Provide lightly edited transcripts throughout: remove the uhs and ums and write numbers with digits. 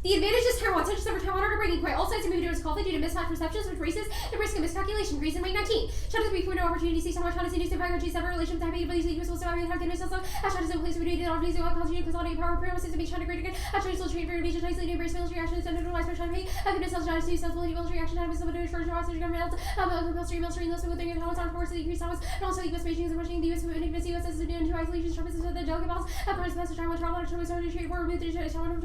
The advantage is Taiwan. Such as over Taiwan are breaking point. All sides are moving towards conflict due to mismatched perceptions, which raises the risk of miscalculation. Reason May 19. China's 3.0 opportunity sees Taiwan, China's new super G7 relations with Taipei, but these US will survive and have goodness also. As China's in place to reduce the opportunities of constitute consolidate power promises to make China great again. As China's will trade for invasion, China's leading embrace military action and send by China. Goodness tells China's new sensibility military action have some of the first officers government else. Military those with their Taiwan's armed forces to increase Taiwan's and also the US Beijing is pushing the US movement against the US as into isolation. Trump is the delicate balance. According to Pastor Taiwan, Taiwan started to trade war with the Taiwan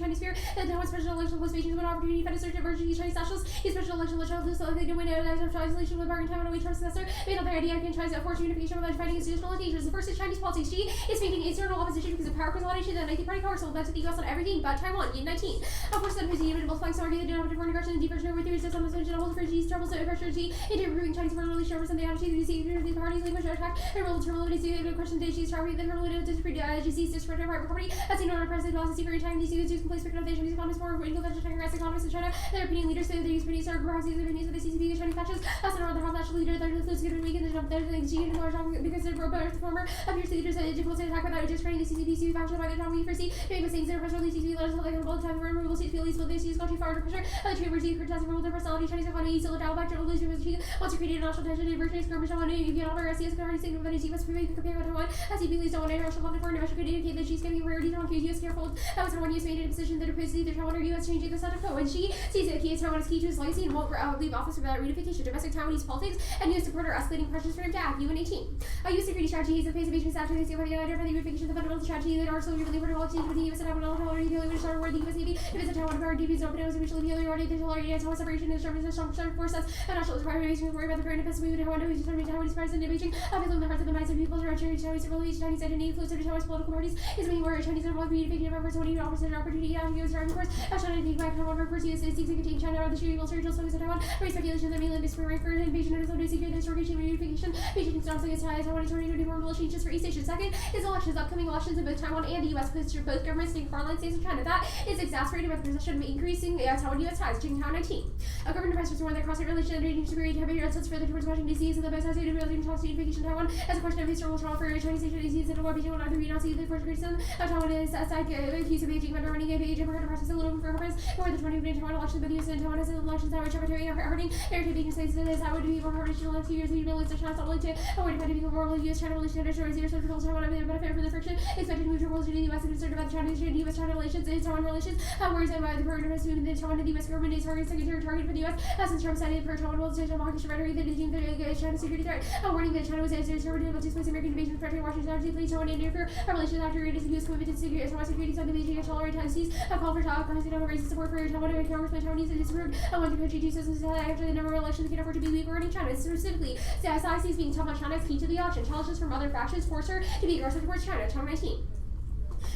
Chinese fear. The Taiwan special election was Beijing's one opportunity to search emergency Chinese nationalists. His special election will show this so they can win isolation with bargain Taiwan away Trump's successor. Made up their idea against China's forced unification without fighting institutional limitations. The first is Chinese politics. Xi is making internal opposition because of power consolidation and 19th party power so led to the US on everything but Taiwan in 19. Of course, the president even multiplying so argued they did not have foreign aggression and deep version with theories on the social hold for Xi's troubles and pressure Xi into improving Chinese foreign relations over the attitude of the parties language attack and role terminal to question Xi's target the terminal to Xi's discredit private property as he known president lost secret time these use place for the Chinese economists more for English attacking rest economists in China. Their opinion leaders say that these opinions are perhaps the opinions of the CCP the Chinese fascists. As another half national leader that is going to weaken the jump there than Xi and Huawei because they're better the former appears the leaders that it difficult to attack without discrediting the CCP faction by the time we foresee making mistakes that are pressure the CCP letters like a time for removal seats feel but this use gone too far under pressure. The chamber Z for testing their personality Chinese economy still dial back to lose because he wants to create a national tension and version is skirmish on you get over SCS can already say that he was compared with Taiwan as he believes on international conflict for international could indicate that she's getting rarities on US careful. That was one US made a decision that opposed either Taiwan or US changing the status quo and she sees that Taiwan is key to his legacy and won't leave office without reunification. Domestic Taiwanese politics and US support are escalating pressures for him to act. UN 18. US security strategy is the face of Asian after they see what the idea for the reunification of the fundamental strategy that are so really important to the US and have not already dealing with Star Wars the US Navy. If it's a Taiwan power DPs open it was initially the already there's already a Taiwan separation and strong forces and national reparation worry about the very independence movement Taiwan to determine Taiwanese president in Beijing. Obviously in the hearts of the minds of people around Chinese civilization Chinese identity influence of Taiwan's political parties is making war Chinese and reunification efforts when he offers an opportunity to use driving force. China to take back Taiwan for US seeks to contain China out of the shooting military tools focus on Taiwan. Raise speculation that mainland is preparing for an invasion and is only secure the restoration and reunification. Beijing stops against Taiwan in 2020 more relationships for East Asia. Second is elections. Upcoming elections in both Taiwan and the US push both governments in foreign states of China. That is exacerbated by the position of increasing Taiwan-US ties. Qingtao 19. A government press warned that cross-state relations and region superior to have sense further towards Washington D.C. so the both sides of the real talks to unification Taiwan as a question of historical trauma for Chinese state D.C. and Beijing will neither be not see the first criticism of Taiwan is aside accused of Beijing by running a Beijing for the process a little for purpose for the 2020 Taiwan elections but the US and Taiwan has elections that were secretary hurting their Beijing states that that would be more hard to last 2 years the realize that China's not willing to avoid to become more US-China relations and destroy zero central Taiwan and benefit for the friction expected to move towards the US and concerned about the Chinese and US-China relations and Taiwan relations worries about the progress movement in Taiwan and the US government is targeting secondary target for the US since Trump cited for Taiwan will stage on hawkish rhetoric that is deemed China's security threat warning that China was conservative about displacing American invasion threatening Washington to please Taiwan and interfere relations after it is the US commitment to Taiwan security on the Beijing and tolerate tendencies a call for Taiwan raises support for Taiwan and Congressman Taiwanese and disapproved one to country do systems after the number of elections can afford to be weak or in China specifically CSIC is being tough on China is key to the election. Challenges from other factions force her to be aggressive towards China. China 19.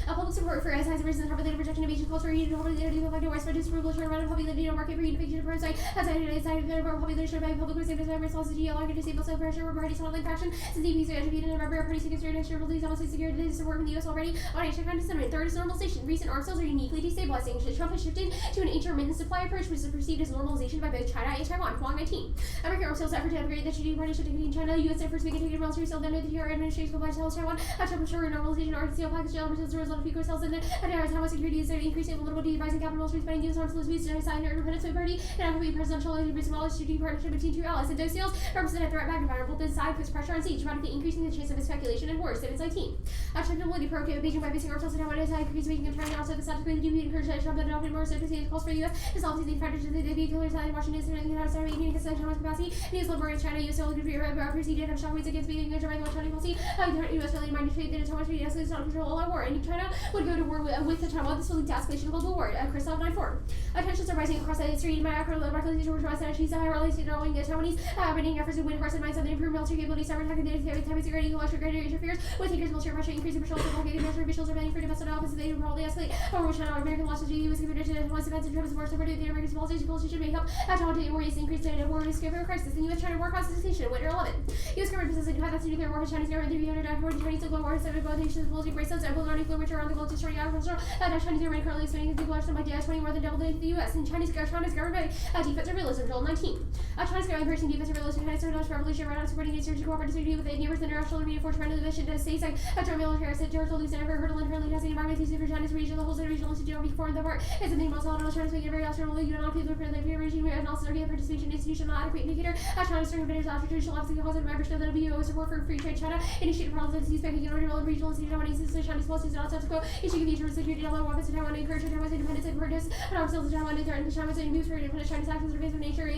Public support for SI's reasons for the protection of Asian culture, needed over the identity of the widespread disapproval to around public the market for unification of pro-site, as I decided the population by public was able to response to GLR to disable self-pressure or parties modeling faction, since the EPs are educated in November, parties against external police, honestly secured to support in the US already on a check on disseminate. Third is normalization. Recent arms sales are uniquely destabilizing. Trump has shifted to an intermittent supply approach, which is perceived as normalization by both China and Taiwan. Huang 19. American arms sales effort to upgrade the strategic partnership between China, US efforts to make a military sale under the TR administration will tell Taiwan. Trump assured normalization arms sale package elements as a result of FICO sales and Taiwan security is increasing vulnerability, rising capital street spending, US arms sales boost, and sign independence of party, and will be presidential and recent knowledge strategic partnership between two allies. And those sales represent a threat magnifier. Both this side puts pressure on siege, dramatically increasing the chance of speculation and wars. 19. Acceptability provocative Beijing by basing ourselves in Taiwan is increasing Beijing and trying to offset the status quo to encourage Trump that adopted more sophisticated calls for the US as long as the factors that they be killers in Washington and the United States against Taiwan's capacity. And US liberating China, US will proceed and have shockwaves against Beijing and Germany China policy. The US really minded trade that Taiwan trade escalates not control all our war. And China would go to war with Taiwan. This will lead to escalation of global war. Christoph 9-4. Tensions are rising across the history. Macro towards West and China, high rallies knowing the Taiwanese winning efforts to win hearts and minds of the improved military capabilities, cyber attacking the Taiwan security, electric grid interferes with thinkers, military pressure, increasing patrols, and blockading military officials are planning for domestic office. They will probably escalate. Over China, American law strategy was committed to Taiwan's defense and Trump's war supported the American policy should make help Taiwan to worries increased data war risk of a crisis. The US-China war causes extinction. Winter 11. US government possesses independence nuclear war. Chinese government 300 for Chinese global war. 7 both nations policy bracelets and nuclear around the globe destroying agricultural. Chinese government currently expanding its large by 20 more than double the U.S. and China's government defensive realism. Joel 19. China's government embracing defensive realism. China's Dutch revolution right on supporting its surgical cooperative with its neighbors. The international arena for China division does say so. Joint military said territorial loose and ever hurdle and friendly testing environment for China's region. The whole regional institute before the part is the main most solid. China's making a very austerely you don't people for the regime and also participation institutional adequate indicator. China's starting bidders after traditional obstacle causes membership that will support for free trade. China initiated policies expecting economic regional institute Chinese policies not subsequent issue of future security level weapons to Taiwan encourage Taiwan's independence and purchase and arms sales to Taiwan and threaten China's moves for independent Chinese actions of invasive nature.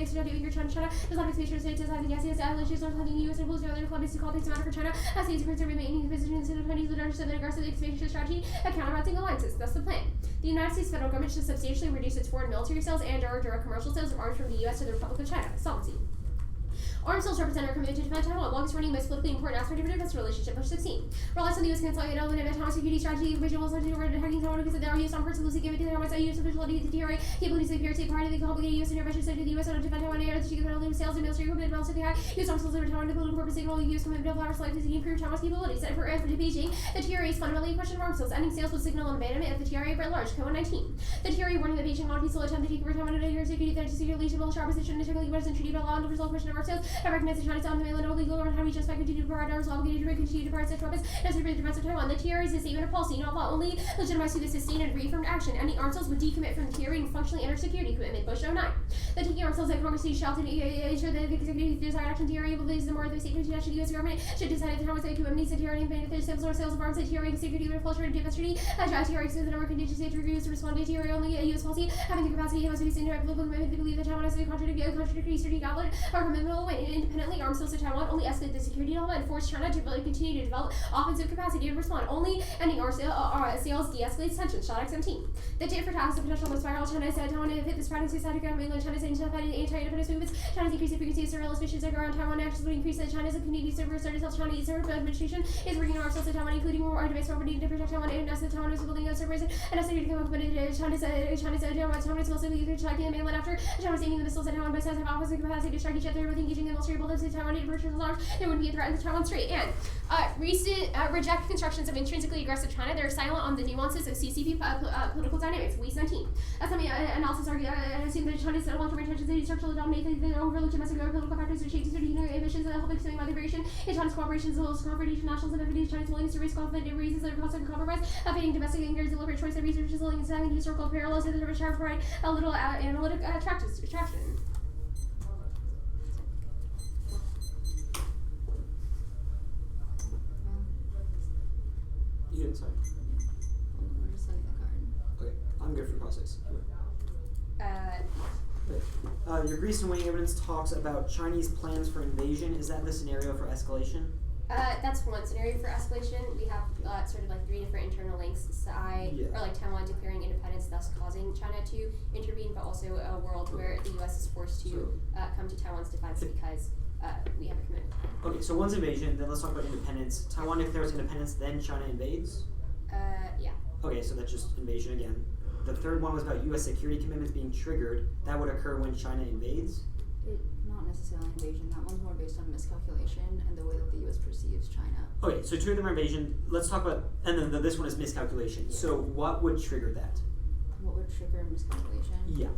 China does not expect China states as having yes, allies are having U.S. influence over other clubs to call things matter for China as states are remaining in position in the Chinese leadership and aggressive expansion strategy and counteracting alliances. That's the plan. The United States federal government should substantially reduce its foreign military sales and/or direct commercial sales of arms from the U.S. to the Republic of China. Solvency. Armed sales represent our commitment to defend Taiwan, longest running, most politically important aspect of our defense relationship. Verse 16. Relies on the U.S. consolidated element of Taiwan security strategy, regional resolution over attacking Taiwan because there are U.S. armed forces loosely given to Taiwan's U.S. official to deteriorate capabilities of the state prior to the complicated U.S. intervention so to the U.S. to defend Taiwan and to defend sales and military equipment relatively high. U.S. armed sales over Taiwan to political purpose signal U.S. commitment to power selected to improve Taiwan's capabilities. And for Beijing, the TRA is fundamentally a question of arms sales. Ending sales would signal an abandonment of the TRA writ large. Co 19. The TRA warning that Beijing on a peaceful attempt to take over Taiwan and adhere security threats to secure leadership will sharp position to U.S. and treaty by law and the result question of arms sales. I recognize that China's on the mainland illegal over how we just continue to provide arms obligated to continue to provide such weapons necessary for the defense of Taiwan. The TRA is a statement of policy, not law, only legitimized through the sustained and reaffirmed action. Any arms sales would decommit from the TRA and functionally enter security commitment. Bush 09. The taking arms sales that Congress shall ensure that the executive desired action TRA will please the more of the state to the U.S. government should decide that Taiwan's equipment needs the TRA and ban the sales of arms. The TRA security would flush and defense treaty. TRA extends the number of contingency to refuse to respond to TRA only a U.S. policy having the capacity must be seen to political commitment to believe that Taiwan has a contradictory strategic outlet. Our commitment will win independently. Arms sales to Taiwan only escalate the security level and force China to continue to develop offensive capacity to respond. Only ending our sales de-escalates tension. Shot X17. The tit for tat is the potential most viral. China said Taiwan hit this Friday society government mainland. China's anti-independence movements. China's increasing frequency of surveillance missions around Taiwan actions will increase that China's Canadian server started self-Chinese server administration is working on ourselves in Taiwan, including more device forwarding to protect Taiwan and as the Taiwan is building a servers and estimated to come up with China's Taiwan is also striking the mainland after China's aiming the missiles at Taiwan by size of offensive capacity to strike each other with engaging the military bullets in Taiwan to purchase arms. There would be a threat in the Taiwan Strait. And recent reject constructions of intrinsically aggressive China. They're silent on the nuances of CCP political dynamics. We 17. Some analysis argue assume that China's long-term intentions to structurally dominate the overlooked domestic political factors which shape strategic ambitions and help explain why the variation in China's cooperation as well as confrontation nationals and entities. China's willingness to risk conflict and reasons that are constant compromise, affecting domestic anger, deliberate choice of research, and examining historical parallels to the British have provide a little analytic attraction. You didn't sign. We're just signing that card. Okay, I'm good for process. Your Greece and Wing evidence talks about Chinese plans for invasion. Is that the scenario for escalation? That's one scenario for escalation. We have sort of like 3 different internal links. Or like Taiwan declaring independence, thus causing China to intervene, but also a world where the U.S. is forced to come to Taiwan's defense because we have a commitment. Okay, so one's invasion, then let's talk about independence. Taiwan declares independence, then China invades? Yeah. Okay, so that's just invasion again. The third one was about U.S. security commitments being triggered. That would occur when China invades? Not necessarily invasion. That one's more based on miscalculation and the way that the U.S. perceives China. Okay, so 2 of them are invasion. Let's talk about, and then this one is miscalculation. Yeah. So what would trigger that? What would trigger miscalculation? Yeah.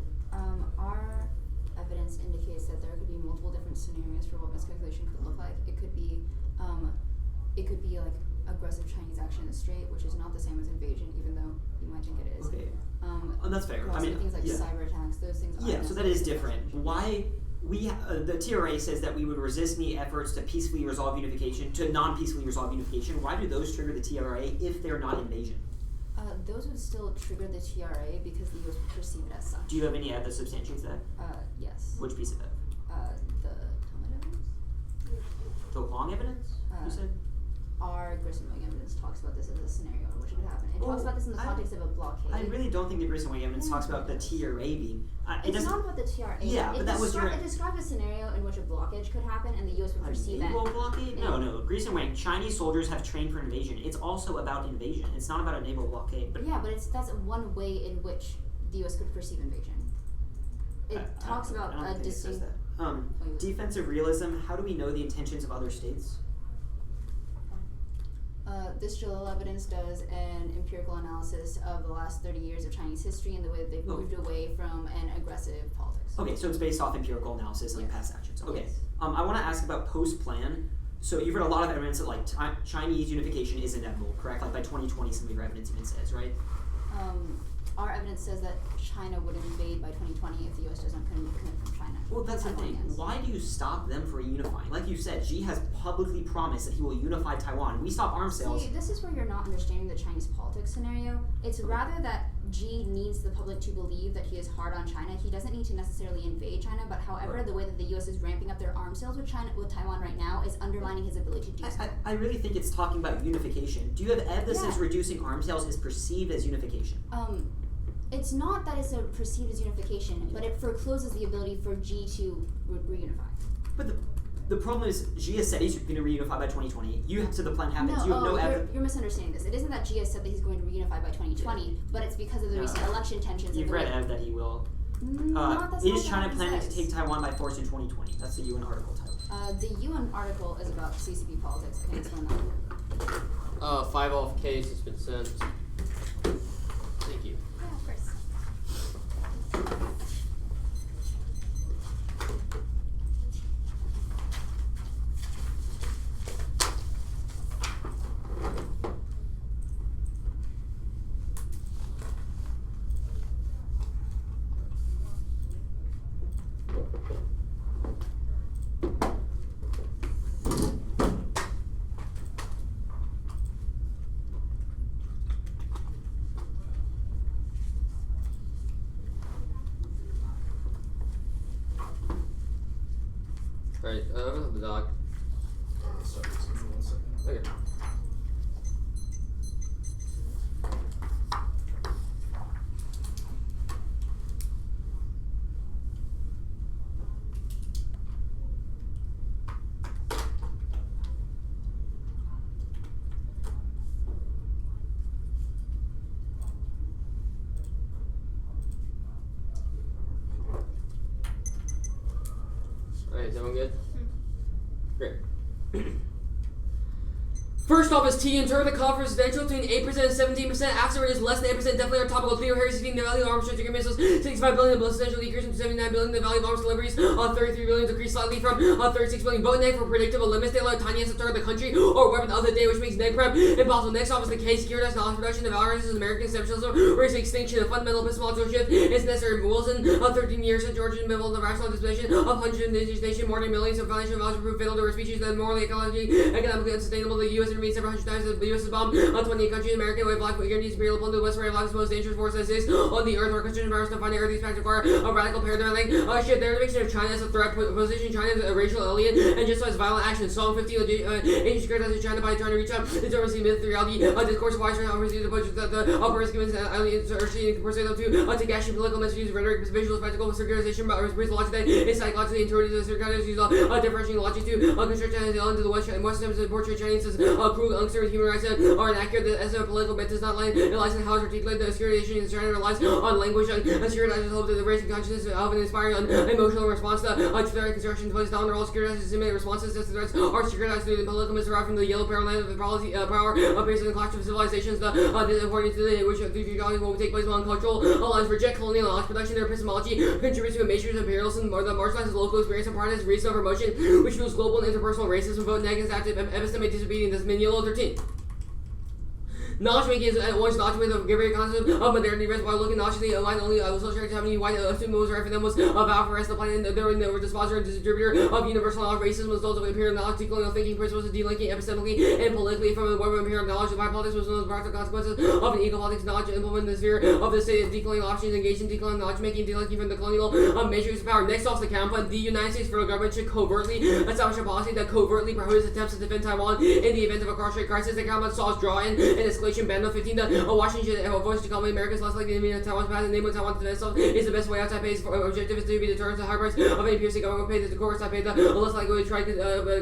Our evidence indicates that there could be multiple different scenarios for what miscalculation could look like. It could be like aggressive Chinese action in the Strait, which is not the same as invasion, even though you might think it is. Okay. That's fair. I mean, things like cyber attacks, those things. Yeah, so that is different. Why? The TRA says that we would resist any efforts to peacefully resolve unification, to non-peacefully resolve unification. Why do those trigger the TRA if they're not invasion? Those would still trigger the TRA because the U.S. would perceive it as such. Do you have any that substantiates that? Yes. Which piece of that? The Talmud evidence. The long evidence, you said? Our Grierson evidence talks about this as a scenario in which it could happen. It talks about this in the context of a blockade. I really don't think the Grierson evidence talks about the TRA being. It's not about the TRA. Yeah, but that was It describes a scenario in which a blockage could happen and the U.S. would perceive that. A naval blockade? No. Grierson Wang, Chinese soldiers have trained for invasion. It's also about invasion. It's not about a naval blockade. But that's one way in which the U.S. could perceive invasion. It talks about a distinct. Defensive realism. How do we know the intentions of other states? This Jalil evidence does an empirical analysis of the last 30 years of Chinese history and the way that they've moved away from an aggressive politics. Okay, so it's based off empirical analysis, like past actions. Okay, Yes. I want to ask about post-plan. So you've heard a lot of evidence that like Chinese unification is inevitable, correct? Like by 2020, some of your evidence even says, right? Our evidence says that China would invade by 2020 if the U.S. doesn't commit from China. Well, that's the thing. Why do you stop them from unifying? Like you said, Xi has publicly promised that he will unify Taiwan. We stop arms sales. See, this is where you're not understanding the Chinese politics scenario. It's rather that Xi needs the public to believe that he is hard on China. He doesn't need to necessarily invade China, but however, the way that the U.S. is ramping up their arms sales with Taiwan right now is undermining his ability to do so. I really think it's talking about unification. Do you have evidence that says reducing arms sales is perceived as unification? It's not that it's perceived as unification, but it forecloses the ability for Xi to reunify. But the problem is, Xi has said he's going to reunify by 2020. You have said the plan happens. You have no evidence. You're misunderstanding this. It isn't that Xi has said that he's going to reunify by 2020, but it's because of the recent election tensions. You've read Ev that he will. Is China planning to take Taiwan by force in 2020? That's the UN article title. The UN article is about CCP politics. I can explain that. 5 off case has been sent. Thank you. Yeah, of course. Alright, over to the doc. Sorry, just give me 1 second. Okay. Alright, is everyone good? Great. First off is T in terms of the conference differential between 8% and 17%. After it is less than 8%, definitely are topical. Clear Harris being the value of arms trade missiles 65 billion, the substantial decrease from 79 billion. The value of arms deliveries 33 billion decreased slightly from 36 billion. Vote nay for predictable limits. They allow tiniest third of the country or weapon of the day, which makes neg prep impossible. Next off is the case securitized knowledge production of ours as American exceptionalism, race extinction. A fundamental epistemological shift is necessary. Wilson 13 years of Georgian Bible, the rational disposition of hundreds of indigenous nations, more than millions of financial values prove fatal to our species that morally, economically unsustainable. The U.S. intervenes several hundred times. The U.S. has bombed 28 countries. American way of life guarantees imperial upon the west where life is most dangerous force that exists on the earth. Where Christian embarrassed to find earth these facts require a radical paradigm shift. Their depiction of China as a threat position China as a racial alien and just as violent action. Song 15 ancient criticizes China by trying to reach out the German myth reality. Discourse wise offers you the budget that the upper given aliens are seeing persuade them to take action. Political messages, rhetoric, visual spectacle, circularization, but reasonable logic that is psychologically intuitive. The circulators use differentiating logic to construct China into the Western portray Chinese as cruel, uncertain human rights are inaccurate. As a political myth does not lie in how to articulate the securitization in China relies on language. Securitizers hope that the raising consciousness of an inspiring emotional response to their construction plays down their all securitized simulate responses to threats are securitized through the political myths derived from the yellow parallel of the policy power based on the clash of civilizations. According to the which will take place among cultural lines reject colonial knowledge production. Their epistemology contributes to a matrix of imperialism or the marginalized local experience and part of reason of promotion, which fuels global and interpersonal racism. Vote negative active epistemic disobedience. That's Miniolo 13. Knowledge making is at once not with a very concept of modernity rest while looking nauseously aligned only social structure how many white assumed was right for them was about for rest of the planet. They were the sponsor and distributor of universal knowledge. Racism was those of imperial knowledge, decolonial thinking principles, delinking epistemically and politically from the web of imperial knowledge. By politics was one of the practical consequences of an equal politics knowledge implement in the sphere of the state. Decolonial options engaged in decolonial knowledge making, delinking from the colonial matrix of power. Next off the counterpoint, the United States federal government should covertly establish a policy that covertly prohibits attempts to defend Taiwan in the event of a cross-strait crisis. The counterpoint saw us draw in an escalation speculation. Ban 15. Washington voice to call America's less likely to mean Taiwan's path and name of Taiwan to defend itself is the best way out. Taipei's objective is to be deterrent to high price of any piercing government will pay the course. Taipei less likely to try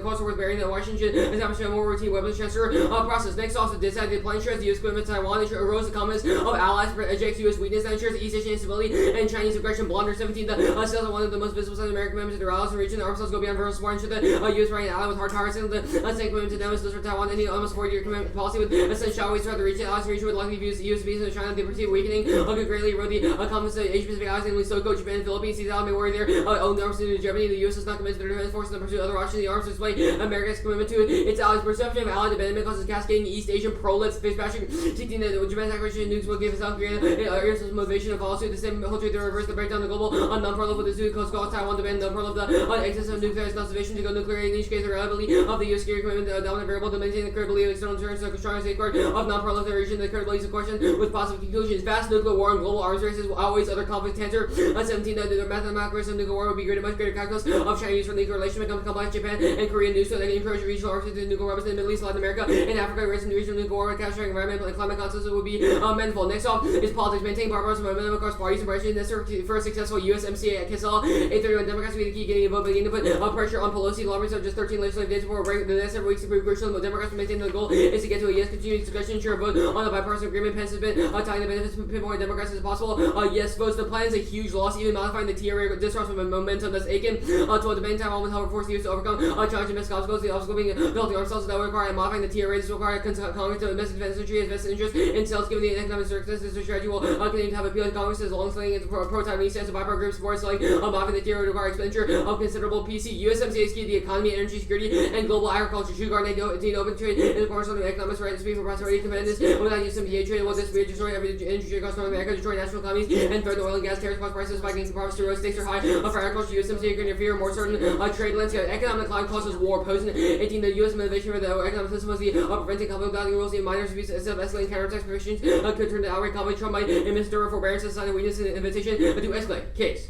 costs worth bearing than Washington establish a more routine weapons transfer process. Next off, decided the plan shares the U.S. commitment to Taiwan arose the comments of allies project U.S. weakness that ensures East Asian instability and Chinese aggression. Blunder 17. Sales are one of the most visible South American members of the rallies in the region. The arms sales go beyond verbal support and ensure that U.S. right ally with hard power. Second, the same commitment to them is for Taiwan. Any almost 40-year commitment policy with essential always throughout the region. Allies in the region would likely view U.S. being in China. The perceived weakening could greatly erode the confidence of Asia Pacific allies, namely Soko, Japan, and Philippines. These allies may worry their own arms to Germany. The U.S. is not committed to their defense forces and pursue other options. The arms display America's commitment to its allies' perception of allied abandonment causes cascading East Asian pro-left face bashing. Seeking that Japan's aggression nukes will give South Korea areas motivation to follow suit. The same whole trade to reverse the breakdown of the global non-pro with the Zoo Coast call Taiwan to ban non-pro of the excess of nuclear conservation to go nuclear. In each case, the reliability of the U.S. security commitment the dominant variable to maintain the credibility of external deterrence, the strong safeguard of non-proliferation. The credibility is a question with positive conclusions. Vast nuclear war and global arms races will outweigh other conflicts. Cancer 17. The mathematical risk of nuclear war will be greater, much greater calculus of Chinese for nuclear relations becomes complex. Japan and Korea news so that encourage regional arms into nuclear weapons in the Middle East, Latin America, and Africa. Risk in the regional nuclear war, capturing environmental and climate consequences will be manifold. Next off is politics. Maintain bipartisan momentum across parties and branches necessary for a successful U.S. MCA at Kissel. 831 Democrats will be the key getting a vote, beginning to put pressure on Pelosi. Lawmakers have just 13 legislative days before the next several weeks to prove crucial. Democrats will maintain the goal is to get to a yes continuing discussion, ensure a vote on a bipartisan agreement. Pence has been tying the benefits to pinpoint Democrats as possible. Yes votes. The plan is a huge loss, even modifying the TRA disrupts from momentum that's aching. To debate Taiwan will help force the U.S. to overcome challenging domestic obstacles. The obstacle being building ourselves that will require modifying the TRA. This will require Congress to domestic defense industry has vested interest in sales, given the economic circumstances. This strategy will continue to have appeal to Congress as long-standing and pro-Taiwanese stance of bipartisan groups supports like modifying the TRA require expenditure of considerable PC. USMCA is key to the economy, energy security, and global agriculture. Sugar and open trade is a cornerstone of economics, right to speak for prosperity, competitiveness. Without USMCA trade, will this destroy every industry across North America, destroy national economies, and threaten oil and gas tariffs, cause prices spiking, profits to rose, stakes are high. For agriculture, USMCA can interfere more certain trade landscape. Economic decline causes war. Posing 18, the U.S. motivation for the economic system was the preventing conflict without rules. The minors abuse instead of escalating counterattacks provisions could turn to outright conflict. Trump might administer forbearance as a sign of weakness and invitation to escalate. Case.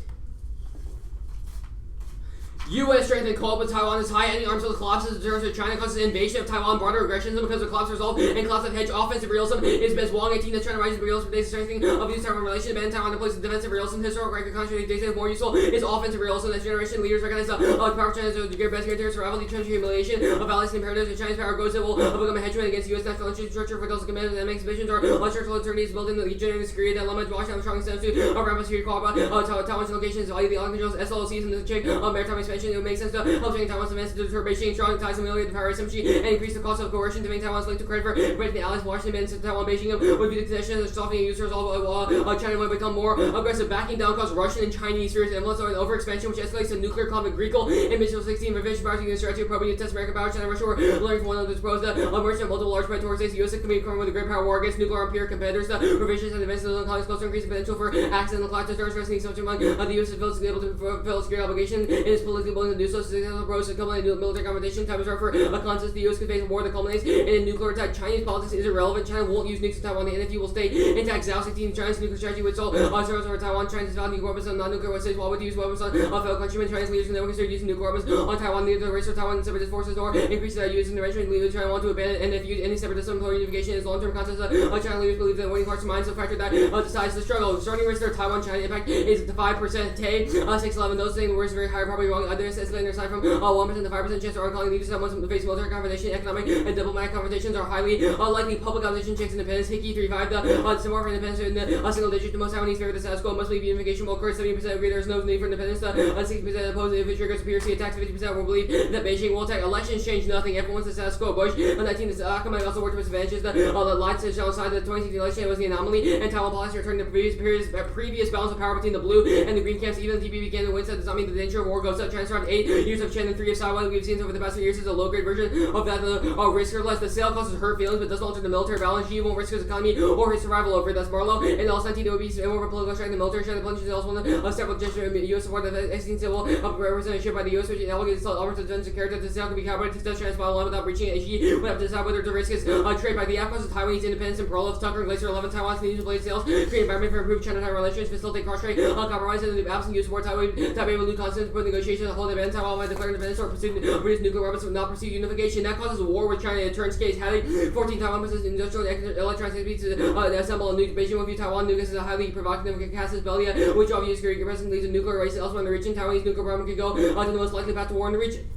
U.S. strength and co-op with Taiwan is high. Any arms race collapses in terms of China causes an invasion of Taiwan, broader aggression because of collapse resolve and collapse of hedge offensive realism is best Wong 18 that's trying to rise in realism based strengthening of these Taiwan relations. Ban Taiwan in place of defensive realism. Historical record contrary data more useful is offensive realism. As generation leaders recognize the power of China as the best guarantor survival, the trench humiliation of allies imperatives. If Chinese power goes, it will become a hedgeman against U.S. national infrastructure for those committed and exhibitions or structural alternatives building the generating security dilemma. Washington strong sense to rapid security call about Taiwan's locations, value the island controls, SLOCs, and the check maritime expansion. It would make sense to help Taiwan's defense to deter Beijing, strong ties and the power asymmetry, and increase the cost of coercion to make Taiwan's link to credit for breaking the allies. Washington and Taiwan, Beijing would be the condition of softening users. China would become more aggressive, backing down cause Russian and Chinese fears influence on overexpansion, which escalates to nuclear conflict. Greekle in Mitchell 16 revenge powers using the strategy of probing to test American power. China and Russia were learning from one another's pros. The emergence of multiple large predatory states. The U.S. committed with a great power war against nuclear and peer competitors. The revisions and events of the colonies close to increase the potential for accidental collapse. Terrorist resting so among the U.S. is able to fulfill security obligation. It is politically willing to do so. Successful approach to company military confrontation. Time is right for a contest. The U.S. could face a war that culminates in a nuclear attack. Chinese politics is irrelevant. China won't use nukes in Taiwan. The NFU will stay intact. Zhao 16. China's nuclear strategy would solve terrorists over Taiwan. China's value nuclear weapons on non-nuclear states. Why would use weapons on fellow countrymen? China's leaders can never consider using nuclear weapons on Taiwan. Neither the race or Taiwan separatist forces or increase the U.S. intervention. Leaders China want to abandon NFU. Any separatism employee unification is long-term contest. China leaders believe that winning hearts and minds is a factor that decides the struggle. Starting risk their Taiwan-China impact is the 5%. Tay 611. Those saying the worst very high, probably wrong. Others escalating their side from 1% to 5% chance of calling leaders that want to face military confrontation, economic and diplomatic confrontations are highly likely. Public opposition checks independence. Hickey 35. The symbol for independence in the single digit. The most Taiwanese favor the status quo. Must believe unification will occur. 70% agree there is no need for independence. 60% oppose if it triggers PRC attacks. 50% will believe that Beijing will attack. Elections change nothing. Everyone's the status quo. Bush 19. The Akamai also worked to its advantages. The lights alongside the 2016 election was the anomaly, and Taiwan policy returned to previous balance of power between the blue and the green camps. Even the TP began to win. Said does not mean the danger of war goes up. China survived 8 years of Chen and 3 of Taiwan. We've seen over the past 3 years is a low-grade version of that. The risker less. The sale causes hurt feelings, but doesn't alter the military balance. Xi won't risk his economy or his survival over it. That's Marlowe. And L 17 it would be more of a political strike than the military strike. The plunge is also one of several gestures of U.S. support. The existing civil representation by the U.S. which elevates offers to defense character. The sale could be calibrated to test China's bottom line without breaching it. Xi would have to decide whether to risk his trade by the outcomes of Taiwanese independence and parole of Tucker and Glacier 11. Taiwan's needs to play sales, create environment for improved China-Taiwan relations, facilitate cross-trade, compromise, and the absent use of war. Taipei will lose confidence for negotiations hold advantage Taiwan by declaring independence or produce nuclear weapons but not pursue unification. That causes a war with China. It turns case having 14 Taiwan possesses industrial and electronic activities to assemble a nuke. Beijing will view Taiwan nuke as a highly provocative casus belli, which obviously security presence leads to nuclear race elsewhere in the region. Taiwanese nuclear program could go to the most likely path to war in the region.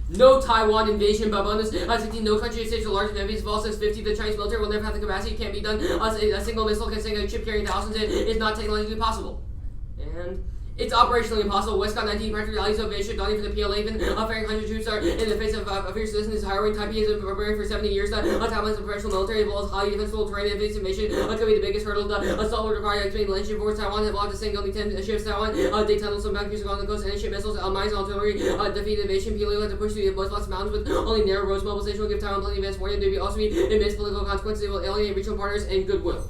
No Taiwan invasion, but bonus 16, no country states the largest enemies of all since 50. The Chinese military will never have the capacity. It can't be done. A single missile can sink a ship carrying thousands. It is not technologically possible. And it's operationally impossible. Westcott 19 practical realities of aviation dawning for the PLA. Even ferrying 100 troops are in the face of fierce resistance is hiring. Taipei has been preparing for 70 years. Taiwan's a professional military as well as highly defensible terrain. If invasion could be the biggest hurdle. The assault would require expanding the land ship force. Taiwan have allowed to sink only 10 ships. Taiwan dig tunnels some back along the coast. Any ship missiles, mines, artillery, defeat invasion. PLA will have to push through the West mountains with only narrow roads. Mobilization will give Taiwan plenty of advance warning. There will also be immense political consequences. It will alienate regional partners and goodwill.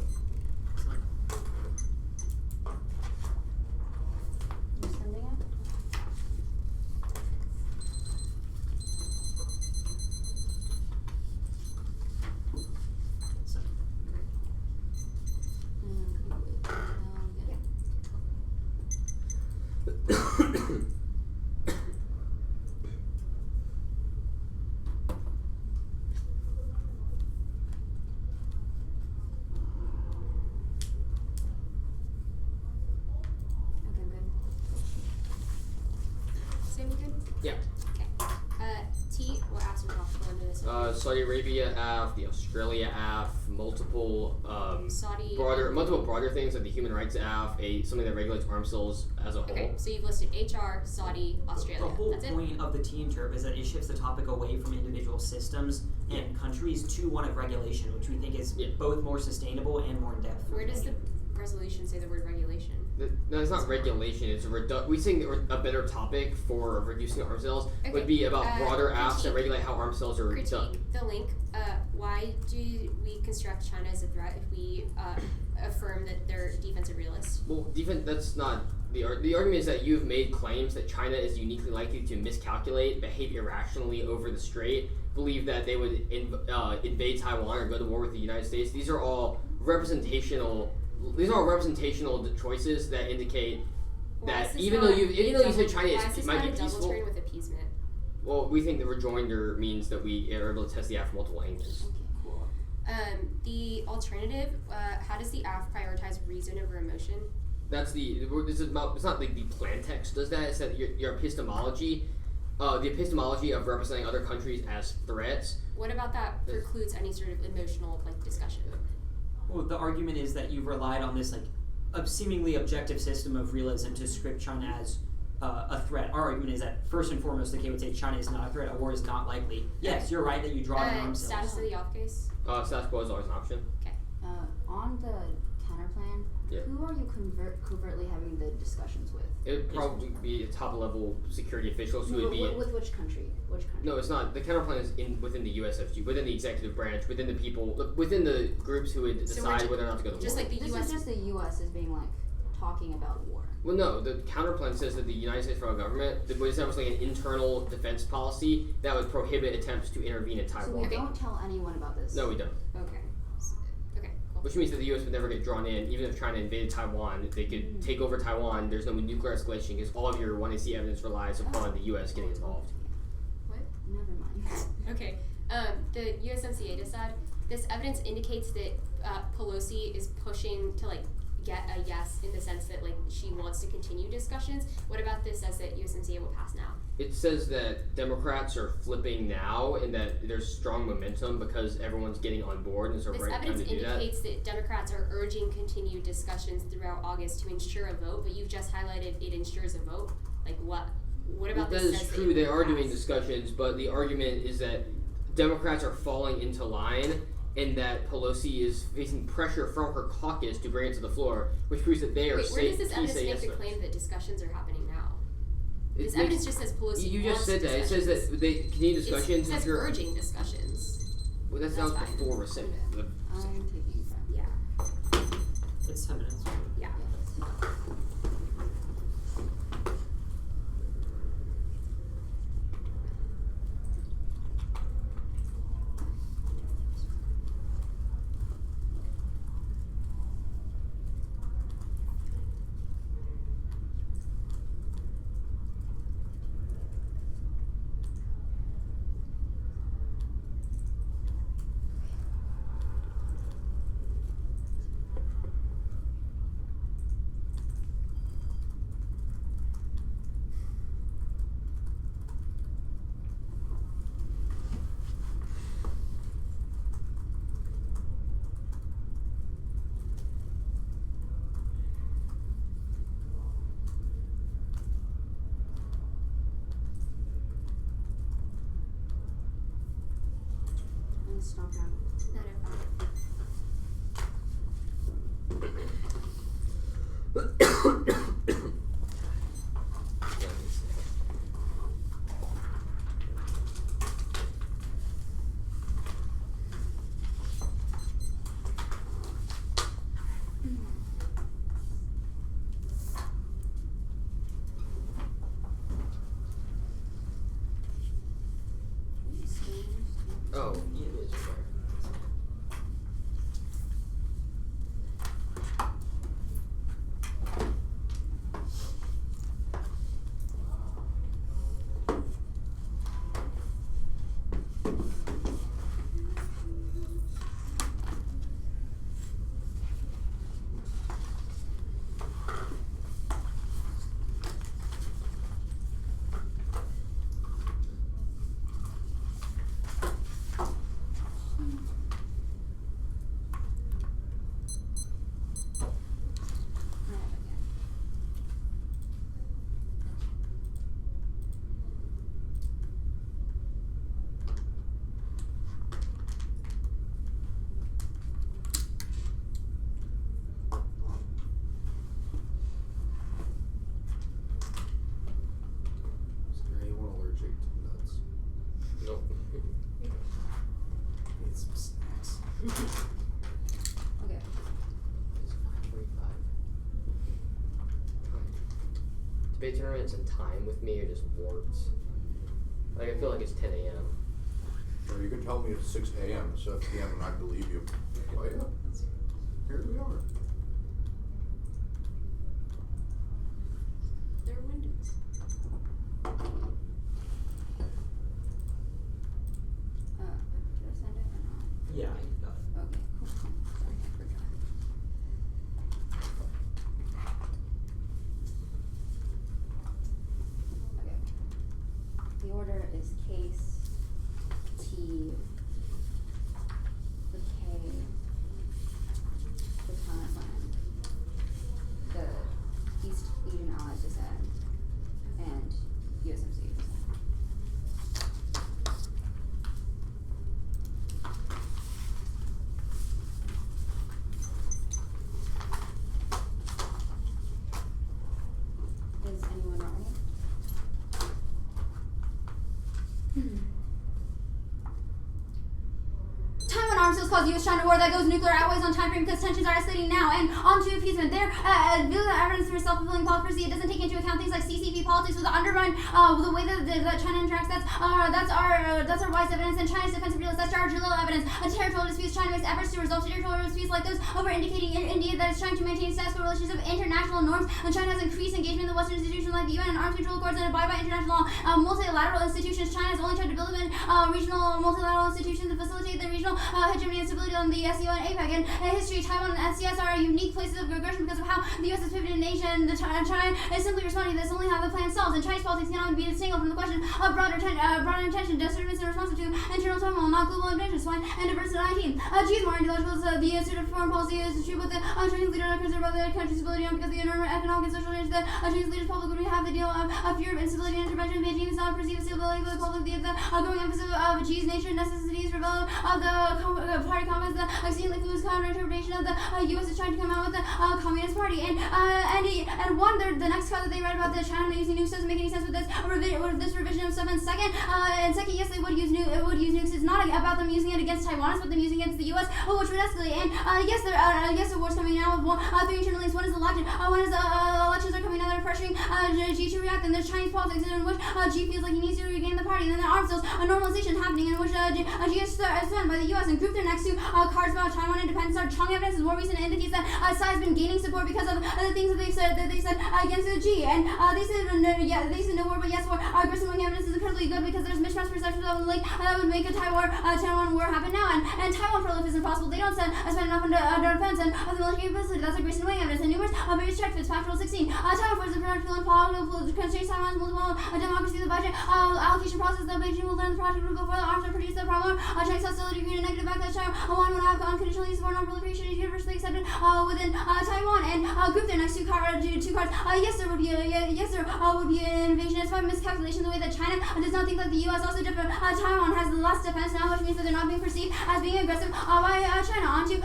Yeah. Okay. T, what apps are possible under this? Saudi Arabia AF, the Australia AF, multiple multiple broader things like the human rights AF, something that regulates arms sales as a whole. Okay, so you've listed HR, Saudi, Australia. The whole That's point of the T-interp is that it shifts the topic away from individual systems and countries to one of regulation, which we think is both more sustainable and more in depth. Where does the resolution say the word regulation? No, it's not regulation. It's we think a better topic for reducing arms sales would be about broader apps that regulate how arms sales are done. The link. Why do we construct China as a threat if we affirm that they're defensive realists? Well, that's not the argument. Is that you've made claims that China is uniquely likely to miscalculate, behave irrationally over the strait, believe that they would invade Taiwan or go to war with the United States. These are all representational choices that indicate that even though you said China might be peaceful. Double turn with appeasement? Well, we think the rejoinder means that we are able to test the AF from multiple angles. Okay, cool. The alternative, how does the AF prioritize reason over emotion? It's not like the plan text does that. It's that your epistemology, the epistemology of representing other countries as threats. What about that precludes any sort of emotional discussion? Well, the argument is that you've relied on this a seemingly objective system of realism to script China as a threat. Our argument is that first and foremost, the K would say China is not a threat. A war is not likely. Yes, you're right that you draw an arms sales. Status of the off case. Status quo is always an option. Okay. On the counterplan, who are you covertly having the discussions with? It would probably be top level security officials who would be with which country? No, it's not. The counterplan is within the USFG, within the executive branch, within the people, within the groups who would decide whether or not to go to war. Just like the This US. is just the U.S. as being talking about war. Well, no, the counterplan says that the United States federal government would establish an internal defense policy that would prohibit attempts to intervene in Taiwan. So we don't tell anyone about this. No, we don't. Okay. Okay. Cool. Which means that the U.S. would never get drawn in, even if China invaded Taiwan. They could take over Taiwan. There's no nuclear escalation because all of your 1AC evidence relies upon the U.S. getting involved. What? Never mind. Okay. The USMCA decided this evidence indicates that Pelosi is pushing to get a yes in the sense that she wants to continue discussions. What about this says that USMCA will pass now? It says that Democrats are flipping now and that there's strong momentum because everyone's getting on board and it's a right time to do that. This evidence indicates that Democrats are urging continued discussions throughout August to ensure a vote, but you've just highlighted it ensures a vote. What about this? That is true, they are doing discussions, but the argument is that Democrats are falling into line and that Pelosi is facing pressure from her caucus to bring it to the floor, which proves that they are where does this evidence make the claim that discussions are happening now? This evidence just says Pelosi You wants just said that. It says that they continue discussions. It says urging discussions. Well, that's not before rescission. I'm taking from. Yeah. It's 10 minutes. Yeah. stomp around. Not at all. Oh, yeah, it is right Is there anyone allergic to nuts? Nope. Need some snacks. Okay. It's 9:45. Debate tournaments and time with me are just warts. Like, I feel like it's 10 a.m. Or you can tell me it's 6 a.m. or 7 p.m. and I believe you. Oh yeah. Here we are. There are windows. Did I send it or not? Yeah, you got it. Okay, cool. Sorry, I forgot. Okay. The order is case T, the K, the Planet Land, the East Asian Allies descend, and USMC descend. Is anyone ready? Taiwan arms deals cause U.S.-China war that goes nuclear outweighs on time frame because tensions are escalating now. And on to appeasement. There, evidence for self-fulfilling prophecy. It doesn't take into account things like CCP politics with the underrun, the way that China interacts. That's our wise evidence. And China's defensive realist. That's our Jalil evidence. Territorial disputes. China makes efforts to resolve territorial disputes like those over indicating India that it's trying to maintain status quo relations of international norms. And China has increased engagement in the Western institutions like the UN and arms control accords and abide by international law. Multilateral institutions. China has only tried to build them in regional multilateral institutions to facilitate the regional hegemony and stability on the SCO and APEC. And in history, Taiwan and SCS are unique places of regression because of how the U.S. has pivoted in Asia, and China is simply responding to this only how the plan solves. And Chinese politics cannot be distinguished from the question of broader intention, disservice in response to internal turmoil, not global ambitions, swine, and diversity. G is more ideological. The assertive foreign policy is true, but the Chinese leader are concerned about the country's stability because the enormous economic and social change that Chinese leaders publicly have the deal of fear of instability and intervention. Beijing does not perceive stability for the public. The growing emphasis of G's nature and necessities reveal the party comments, the exceedingly loose counter-interpretation of the U.S. is trying to come out with the Communist Party. And the next card that they read about the China using nukes doesn't make any sense with this revision of stuff. And second, yes, they would use nukes. It's not about them using it against Taiwan, it's about them using it against the U.S., which would escalate. And yes, the war's coming now with three internal links. One is election. One is elections are coming out that are pressuring G to react. And there's Chinese politics in which G feels like he needs to regain the party. And then there are arms deals, a normalization happening in which G is threatened by the U.S. and grouped there next to cards about Taiwan independence. Our strong evidence is more recent and indicates that Tsai has been gaining support because of the things that they said against the G. And they said no war, but yes war. Aggressive evidence is incredibly good because there's mismatched perceptions of the link that would make a Taiwan war happen now. And Taiwan for life is impossible. They don't spend enough under defense and the military capacity. That's a recent wing evidence and numerous various check fits. Factual 16. Taiwan forces practical and political constraints Taiwan's multiple democracy, the budget allocation process, the Beijing will learn the project will go further arms and produce the problem. Chinese hostility create a negative backlash. One would have unconditionally support non-proliferation is universally accepted within Taiwan and group their next two cards. Yes, there would be an invasion. It's by miscalculation the way that China does not think that the U.S. also Taiwan has the last defense now, which means that they're not being perceived as being aggressive by China. On to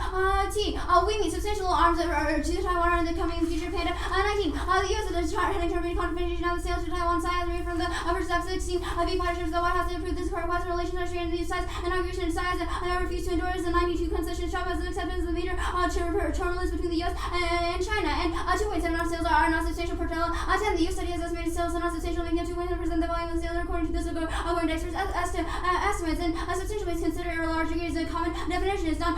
T. We mean substantial arms to Taiwan in the coming future. Panda 19. The U.S. is trying to terminate confrontation of the sales to Taiwan side as from the first F-16. Being partnerships, the White House approved this request for relations are strained in size, inauguration size, and I refuse to endorse the 92 concession shop as an acceptance of the major turbulence between the U.S. and China. And 2.7 on sales are not substantial per tell. 10. The U.S. study has estimated sales are not substantial, making up 2.7% the volume of sales according to this according to experts estimates. And substantial means consider a large degree is a common definition. It's not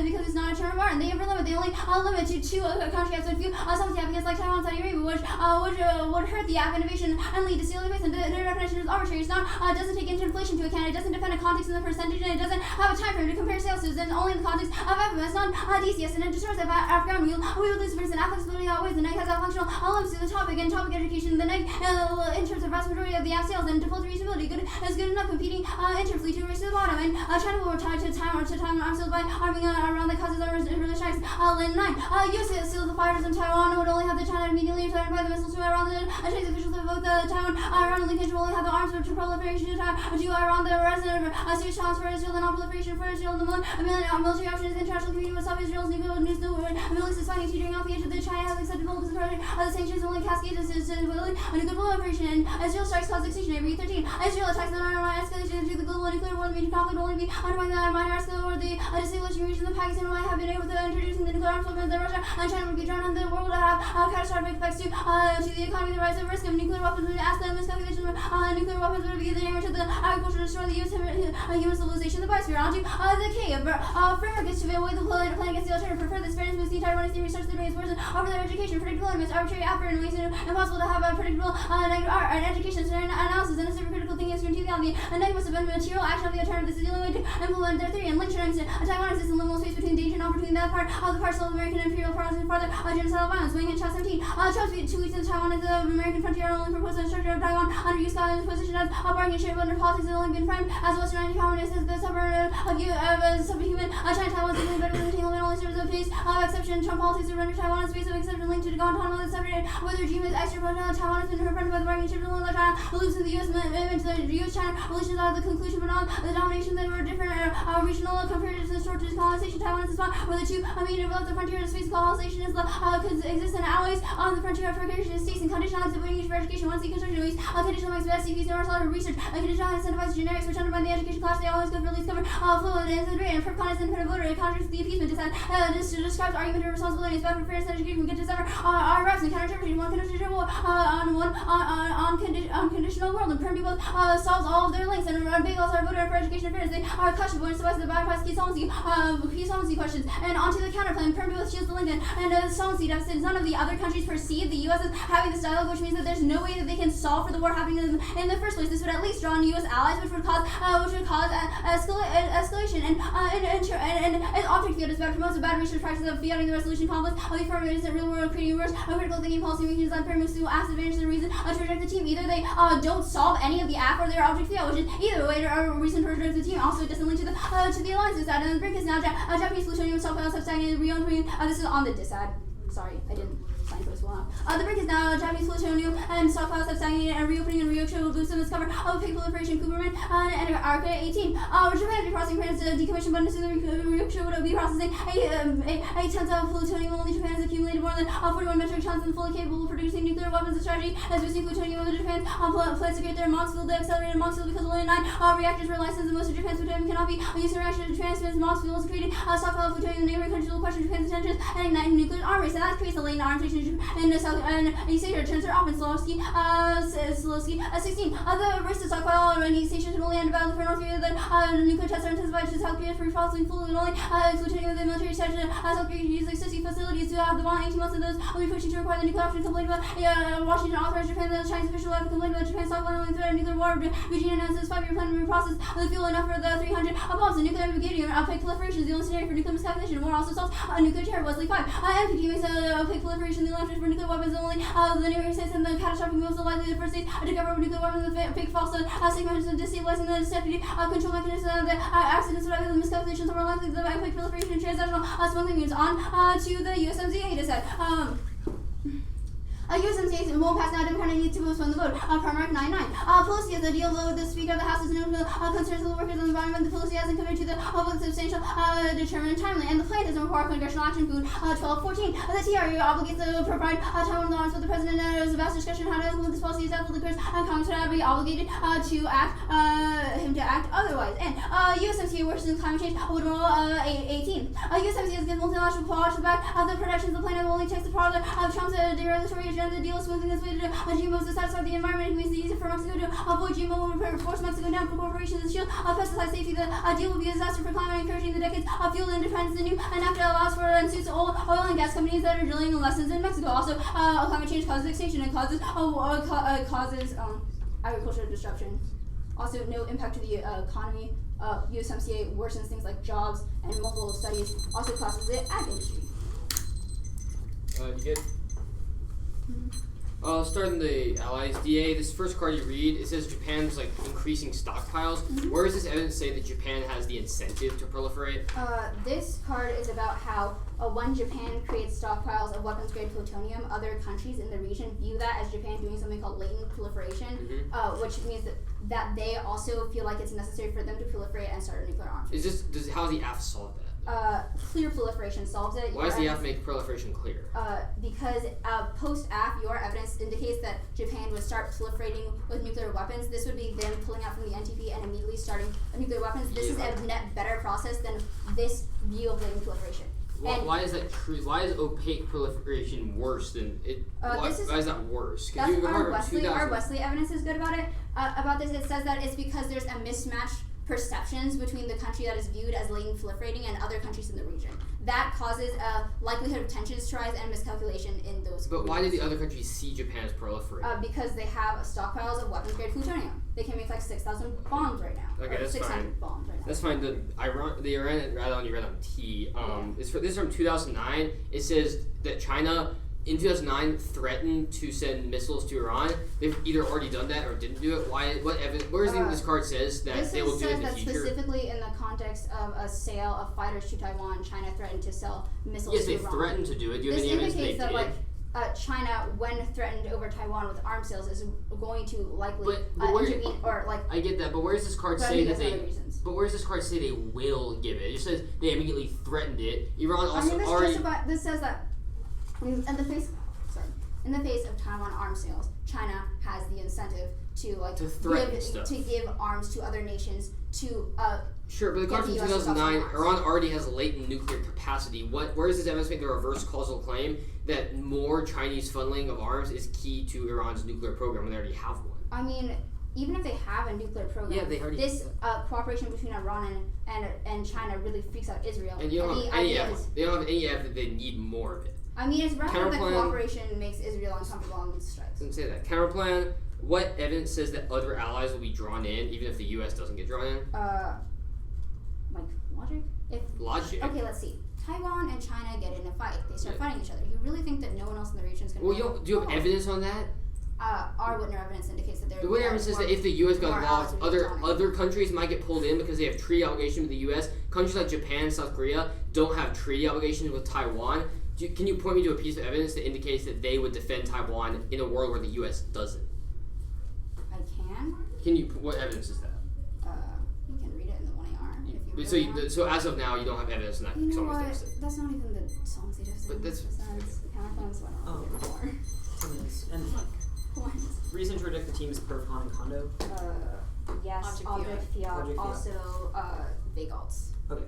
because it's not a term of art. And the upper limit, they only limit to two country caps and few some applicants like Taiwan, Saudi Arabia, which would hurt the app innovation and lead to stealing base. And their definition is arbitrary. It's not doesn't take into inflation into account. It doesn't depend on context in the percentage, and it doesn't have a time frame to compare sales to. It's only in the context of FMS, not DCS. And it determines that African we will lose for instance flexibility outweighs the neg has a functional limits to the topic and topic education. The neg in terms of vast majority of the app sales and default reusability is good enough competing interfleet to race to the bottom. And China will retire to Taiwan arm sales by arming around the causes of really strikes. Lin 9. U.S. sealed the fighters in Taiwan would only have the China immediately threatened by the missiles to around the Chinese officials that vote the Taiwan around linkage will only have the arms for proliferation to around the resident serious challenge for Israel, the non-proliferation for Israel, the military options, the international community would stop Israel's nuclear news, the Middle East is fighting teetering off the edge of the China has accepted multiple the sanctions only cascade is willing a nuclear proliferation, and Israel strikes cause extinction. Every 13. Israel attacks the non-armed escalation into the global nuclear war. The major conflict will only be undermined by the minor scale or the distinguishing region of Pakistan might have been able to introducing the nuclear arms weapons that Russia and China would be drawn on the world to have catastrophic effects to the economy. The rise of risk of nuclear weapons would ask the miscalculation of nuclear weapons would be the damage to the agriculture, destroy the human civilization, the biosphere. On to the K. Framework is to avoid the plan against the alternative. For further fairness, boost the entire running theory starts the base worsen over their education. Predictable elements, arbitrary after and ways impossible to have a predictable negative art and education analysis and a supercritical thinking is guaranteed on the negative must have been material action of the alternative. This is the only way to implement their theory and link strengths. Taiwan exists in liminal space between danger and opportunity. That part of the parcel of American imperial powers and farther genocidal violence. Wing and China 17. Trump's 2 weeks in Taiwan as the American frontier only proposed the structure of Taiwan under U.S. Scotland's position as a bargaining chip under politics has only been framed as Western anti-communist as the suburban of subhuman. China Taiwan is better than entanglement only serves a face of exception. Trump politics to render Taiwan a space of exception linked to the Guantanamo. The separated whether regime is extra Taiwan has been confronted by the bargaining chip only like China lose to the U.S. into the U.S.-China relations out of the conclusion, but not the domination that were different regional compared to the short colonization. Taiwan is a spot where the two immediate developed the frontier and space colonization is the existent allies on the frontier of precarious states and conditional activity for education. Once the construction release, conditional makes best CPs and solid research. Conditional incentivizes generics which undermine the education class. They always go for least cover fluid and integrate and perp is independent voter. It contradicts the appeasement describes argument of responsibility. It's bad for fairness and education. We get to suffer our rights and counter-interpretation. One conditional on conditional world and perm both solves all of their links and bagels are voter for education affairs. They are questionable and supposed to bypass key solvency questions. And onto the counterplan. Perm both shields the link and solvency deficits. None of the other countries perceive the U.S. as having this dialogue, which means that there's no way that they can solve for the war happening in the first place. This would at least draw on U.S. allies, which would cause escalation and object field is bad promotes a bad research practice of fiating the resolution conflict of the affirmative is real world creating worse critical thinking policy making design permits to ask advantage the reason to reject the team. Either they don't solve any of the app or their object field, which is either way a reason to reject the team. Also, it doesn't link to the alliances side. And the break is now Japanese plutonium self-files have stagnated reopening. This is on the dis ad. Sorry, I didn't sign post well enough. The break is now Japanese plutonium and stockpiles have stagnated and reopening and Ryosho will boost in this cover of pig proliferation, Cooperman, and Arca 18. Japan processing plans to decommission, but as soon as Ryosho would be processing a tons of plutonium, only Japan has accumulated more than 41 metric tons and fully capable of producing nuclear weapons. The strategy is boosting plutonium over Japan's plans to create their Moxfield, the accelerated Moxfield, because only 9 reactors were licensed and most of Japan's plutonium cannot be used in reaction to transmits. Moxfield was created stockpile of plutonium in the neighboring countries will question Japan's intentions and ignite nuclear arms race. And that creates a latent arms race in South and East Asia. Turns are off in Slowski 16. The race to stockpile and East Asia should only end about the North Korea. The nuclear tests are intensified to South Korea for fossils fluid only plutonium with the military section. South Korea uses like 60% facilities to have the bond 18 months of those will be pushing to require the nuclear option complaint about Washington authorized Japan. The Chinese official have complained about Japan's stockpiling threat of nuclear war. Beijing announced its 5-year plan to reprocess the fuel enough for the 300 bombs. The nuclear ambiguity or opaque proliferation is the only scenario for nuclear miscalculation. War also solves nuclear terror. Wesley 5. NPT makes opaque proliferation the only for nuclear weapons only. The New York States and the catastrophic moves are likely the first states to cover nuclear weapons with fake false statements and destabilizing the deputy control mechanism. The accidents of the miscalculations are more likely the opaque proliferation and transnational smuggling moves on to the USMCA to say. USMCA won't pass now. Democratic need to postpone the vote. Paragraph 99. Pelosi has a deal with the Speaker of the House is no concerns of the workers and the environment. The Pelosi hasn't committed to the public substantial, determined timely, and the plan doesn't require congressional action. Food 1214. The TRU obligates to provide Taiwan arms, but the president has a vast discussion how to implement this policy. Example, the Congress would be obligated to act otherwise. And USMCA worsens climate change. Would rule 18. USMCA has given multilateral clause to the back of the protections. The plan only takes the product of Trump's deregulatory agenda. The deal is smoothing its way to GMOs to satisfy the environment. It makes it easier for Mexico to avoid GMO and force Mexico down for corporations and shield pesticide safety. The deal will be a disaster for climate, encouraging the decades of fuel independence. The new NAFTA allows for and suits oil and gas companies that are drilling lessons in Mexico. Also, climate change causes extinction and causes agricultural disruption. Also, no impact to the economy. USMCA worsens things like jobs and multiple studies. Also causes the ag industry. You good? Starting the Allies DA, this first card you read, it says Japan's like increasing stockpiles. Where does this evidence say that Japan has the incentive to proliferate? This card is about how when Japan creates stockpiles of weapons-grade plutonium, other countries in the region view that as Japan doing something called latent proliferation, which means that they also feel like it's necessary for them to proliferate and start a nuclear arms. How does the AF solve that? Clear proliferation solves it. Why does the AF make proliferation clear? Because post-AF, your evidence indicates that Japan would start proliferating with nuclear weapons. This would be them pulling out from the NTP and immediately starting nuclear weapons. This is a net better process than this view of latent proliferation. Why is that true? Why is opaque proliferation worse than it? Why is that worse? That's our Wesley evidence is good about it. About this, it says that it's because there's a mismatched perceptions between the country that is viewed as latent proliferating and other countries in the region. That causes a likelihood of tensions to rise and miscalculation in those. But why do the other countries see Japan as proliferating? Because they have stockpiles of weapons-grade plutonium. They can make like 6,000 bombs right now. Okay, that's 600 fine. bombs right now. That's fine. The Iran rather on you read on T. This is from 2009. It says that China in 2009 threatened to send missiles to Iran. They've either already done that or didn't do it. Why? What evidence? Where is this card says that they will do it in the future? This says that specifically in the context of a sale of fighters to Taiwan, China threatened to sell missiles to Iran. Yes, they threatened to do it. Do you have any evidence they did? China, when threatened over Taiwan with arms sales, is going to likely intervene or like. I get that, but where does this card say that they? But where does this card say they will give it? It just says they immediately threatened it. Iran also already. This says that in the face of Taiwan arms sales, China has the incentive to give arms to other nations to. Sure, but the card from 2009, Iran already has latent nuclear capacity. Where does this evidence make the reverse causal claim that more Chinese funneling of arms is key to Iran's nuclear program when they already have one? I mean, even if they have a nuclear program, this cooperation between Iran and China really freaks out Israel. And you don't have any evidence. They don't have any evidence that they need more of it. I mean, it's rather that cooperation makes Israel uncomfortable on these strikes. Doesn't say that. Counterplan. What evidence says that other allies will be drawn in, even if the U.S. doesn't get drawn in? Like logic. Logic. Okay, let's see. Taiwan and China get in a fight. They start fighting each other. You really think that no one else in the region is going to? Well, do you have evidence on that? Our witness evidence indicates that the witness evidence says that if the U.S. got involved, other countries might get pulled in because they have treaty obligations with the U.S. Countries like Japan and South Korea don't have treaty obligations with Taiwan. Can you point me to a piece of evidence that indicates that they would defend Taiwan in a world where the U.S. doesn't? I can. What evidence is that? You can read it in the 1AR. If you really so as of now, you don't have evidence in that. You know what? That's not even the songs they deficit. But that's the counterclaims went on before. 10 minutes. And What? reason to reject the team is per Con and Kondo. Yes, object fiat. Also, big alts. Okay.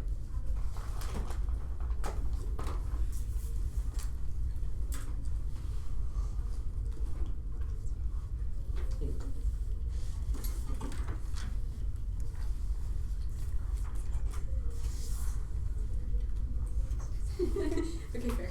Okay, fair.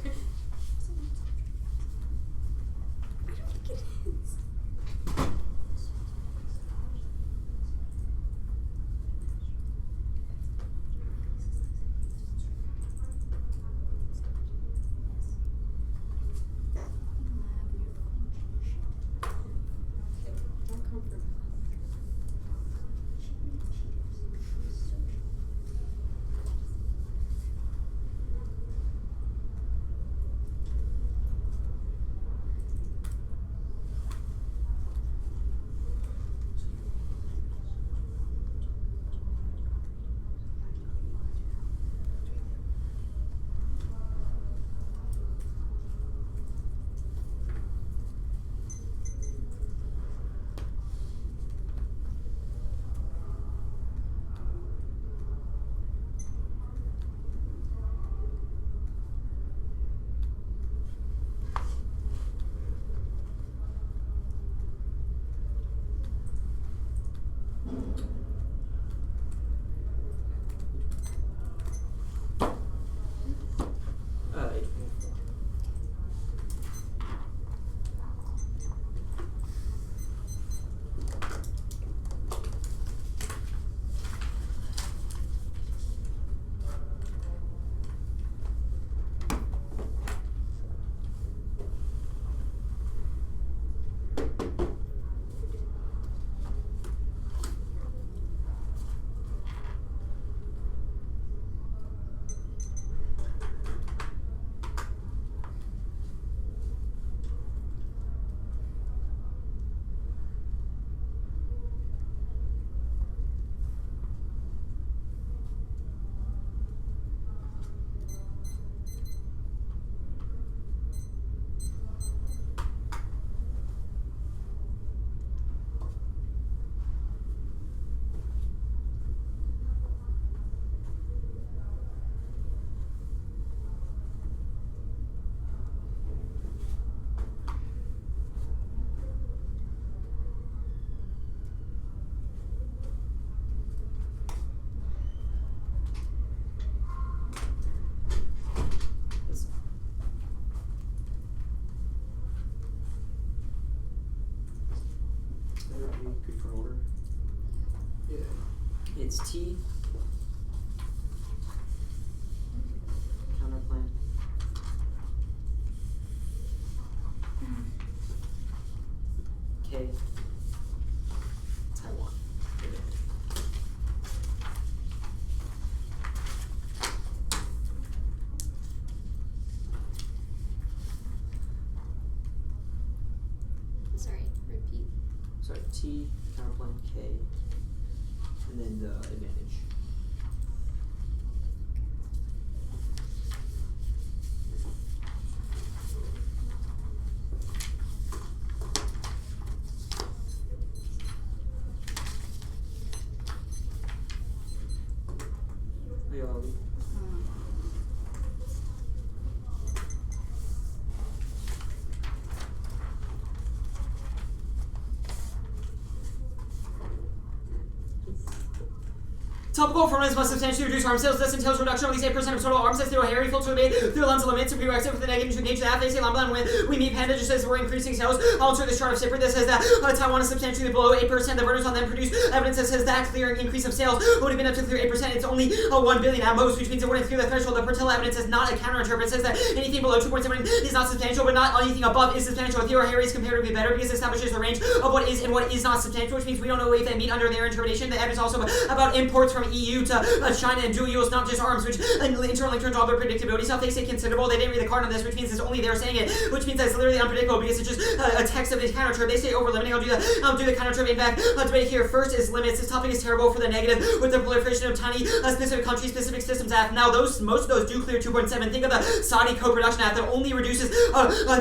It's T. Counterplan. K. Taiwan. Sorry, repeat. Sorry, T, counterplan K, and then the advantage. Topical performance must substantially reduce arm sales. This entails reduction of at least 8% of total arm size through a hairy filter debate through the lens of limits and prerequisite for the negative to engage the half. They say Lamblin when we meet Panda just says we're increasing sales. I'll insert this chart of Sipper that says that Taiwan is substantially below 8%. The verdicts on them produce evidence that says that clear increase of sales would have been up to clear 8%. It's only 1 billion at most, which means it wouldn't clear the threshold. The Pertella evidence is not a counterinterpret. It says that anything below 2.7 is not substantial, but not anything above is substantial. Theora Harry is comparatively better because it establishes the range of what is and what is not substantial, which means we don't know if they meet under their interpretation. The evidence also about imports from EU to China and dual use, not just arms, which internally turns all their predictability stuff. They say considerable. They didn't read the card on this, which means it's only they're saying it, which means it's literally unpredictable because it's just a text of the counterterm. They say over limiting. I'll do the counterterm in back debate here. First is limits. This topic is terrible for the negative with the proliferation of tiny specific country specific systems app. Now most of those do clear 2.7. Think of the Saudi co-production app that only reduces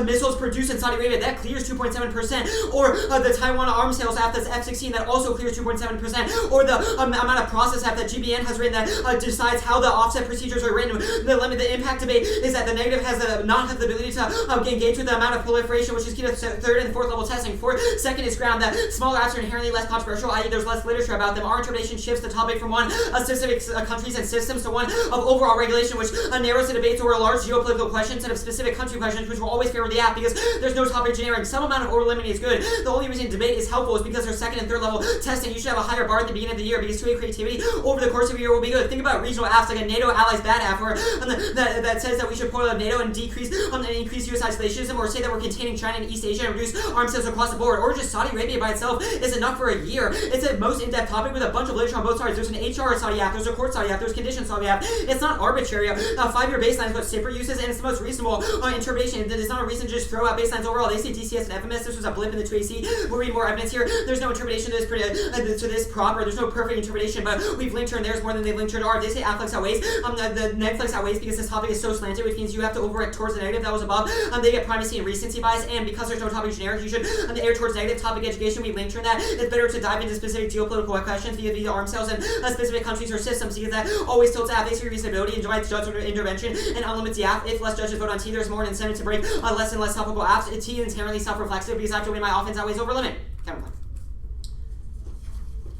missiles produced in Saudi Arabia. That clears 2.7%. Or the Taiwan arms sales app that's F-16 that also clears 2.7%. Or the amount of process app that GBN has written that decides how the offset procedures are written. The impact debate is that the negative has not have the ability to engage with the amount of proliferation, which is key to third and fourth level testing. Second is ground that smaller apps are inherently less controversial, i.e. there's less literature about them. Our interpretation shifts the topic from one specific countries and systems to one of overall regulation, which narrows the debates over large geopolitical questions instead of specific country questions, which will always favor the app because there's no topic generic. Some amount of over limiting is good. The only reason debate is helpful is because there's second and third level testing. You should have a higher bar at the beginning of the year because 2A creativity over the course of a year will be good. Think about regional apps like a NATO allies bad app where that says that we should pull out NATO and increase US isolationism, or say that we're containing China and East Asia and reduce arms sales across the board, or just Saudi Arabia by itself is enough for a year. It's the most in-depth topic with a bunch of literature on both sides. There's an HR Saudi app, there's a court Saudi app, there's conditions Saudi app. It's not arbitrary. 5-year baseline is what Sipper uses, and it's the most reasonable interpretation. It's not a reason to just throw out baselines overall. They say DCS and FMS. This was a blip in the 2AC. We'll read more evidence here. There's no interpretation to this proper. There's no perfect interpretation, but we've linked her and there's more than they've linked her to ours. They say Afflex outweighs. The Netflix outweighs because this topic is so slanted, which means you have to overreact towards the negative that was above. They get primacy and recency bias, and because there's no topic generic, you should err towards negative. Topic education, we linked her in that. It's better to dive into specific geopolitical questions via arms sales and specific countries or systems because that always tilts at basic reasonability and divides judgment intervention and unlimits the app. If less judges vote on T, there's more incentive to break less and less topical apps. T is inherently self-reflexive because I have to win my offense outweighs over limit. Counterplan.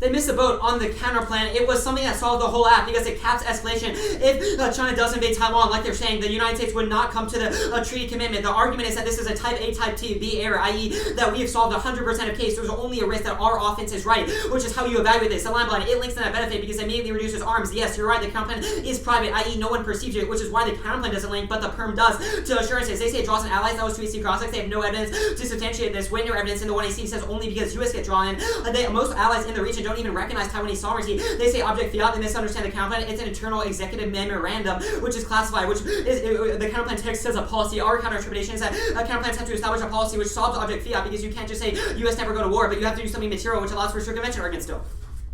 They missed the boat on the counterplan. It was something that solved the whole app because it caps escalation. If China does invade Taiwan, like they're saying, the United States would not come to the treaty commitment. The argument is that this is a type A, type B error, i.e. that we have solved 100% of case. There's only a risk that our offense is right, which is how you evaluate this. The line blind, it links to that benefit because it immediately reduces arms. Yes, you're right, the counterplan is private, i.e. no one perceives it, which is why the counterplan doesn't link, but the perm does to assurances. They say it draws in allies. That was 2AC cross-checks. They have no evidence to substantiate this. When no evidence in the 1AC says only because US get drawn in. Most allies in the region don't even recognize Taiwanese sovereignty. They say object fiat, they misunderstand the counterplan. It's an internal executive memorandum, which is classified, which is the counterplan text says a policy. Our counter-interpretation is that counterplans have to establish a policy which solves object fiat because you can't just say US never go to war, but you have to do something material which allows for circumvention argument still.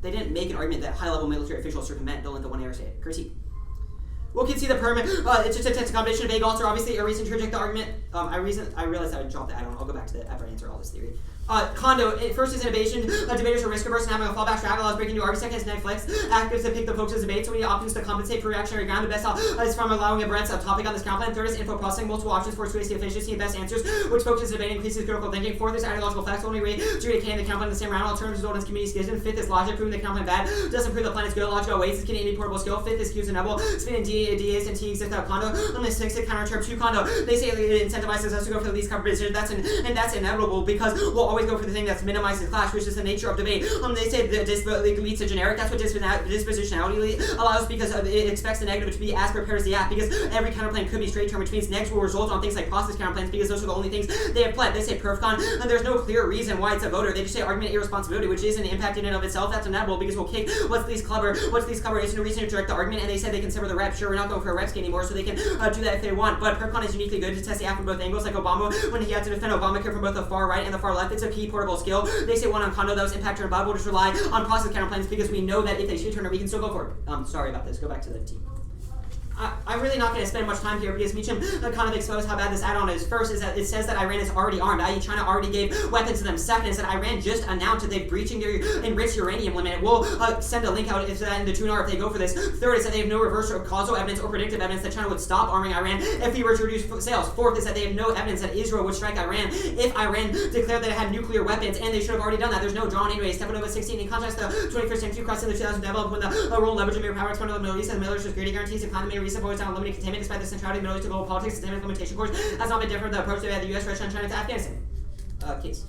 They didn't make an argument that high-level military officials circumvent. Don't let the one error say it. Critique. We'll concede the permit. It's just a text combination of vague alter. Obviously, a reason to reject the argument. I realized I would drop the add-on. I'll go back to the after I answer all this theory. Condo, first is innovation. Debaters are risk averse and having a fallback strategy allows breaking new arguments. Second is Netflix. Actives to pick the focus of debate, so we need options to compensate for reactionary ground. The best is from allowing a breadth of topic on this counterplan. Third is info processing, multiple options for its efficiency and best answers, which focuses debate and increases critical thinking. Fourth is ideological facts. Only rate Judy Kane the counterplan in the same round. Alternatives result in community schism. Fifth is logic, proving the counterplan bad. Doesn't prove the plan is good. Logical ways is getting any portable skill. Fifth is Q's and Nebel. Spin and DAs and T exist out condo. On the sixth counter term 2 condo. They say it incentivizes us to go for the least covered position. That's inevitable because we'll always always go for the thing that's minimized the clash, which is the nature of debate. They say that leads to generic. That's what dispositionality allows, because it expects the negative to be as prepared as the app, because every counterplan could be straight term, which means next will result on things like process counterplans, because those are the only things they have pled. They say perfcon, and there's no clear reason why it's a voter. They just say argument irresponsibility, which is an impact in and of itself. That's inevitable, because we'll kick what's least clever. Isn't a reason to direct the argument, and they said they can sever the rep. Sure, we're not going for a reps anymore, so they can do that if they want. But perfcon is uniquely good to test the app from both angles, like Obama when he had to defend Obamacare from both the far right and the far left. It's a key portable skill. They say one on condo that was impact turn above will just rely on process counterplans, because we know that if they shoot turner, we can still go for it. Sorry about this. Go back to the team. I'm really not going to spend much time here, because Meacham kind of exposed how bad this add-on is. First is that it says that Iran is already armed, i.e. China already gave weapons to them. Second is that Iran just announced that they're breaching their enriched uranium limit. We'll send a link out to that in the tuner if they go for this. Third is that they have no reverse or causal evidence or predictive evidence that China would stop arming Iran if we were to reduce sales. Fourth is that they have no evidence that Israel would strike Iran if Iran declared that it had nuclear weapons, and they should have already done that. There's no drawn anyway. Step Nova 16. In contrast, the 21st century crossing the 2000 developed when the role leverage of mere power expanded the Middle East, and the military security guarantees declined the main reason for its unlimited containment. Despite the centrality of Middle East to global politics, the implementation course has not been different than the approach they had the U.S., Russia, and China to Afghanistan. Case.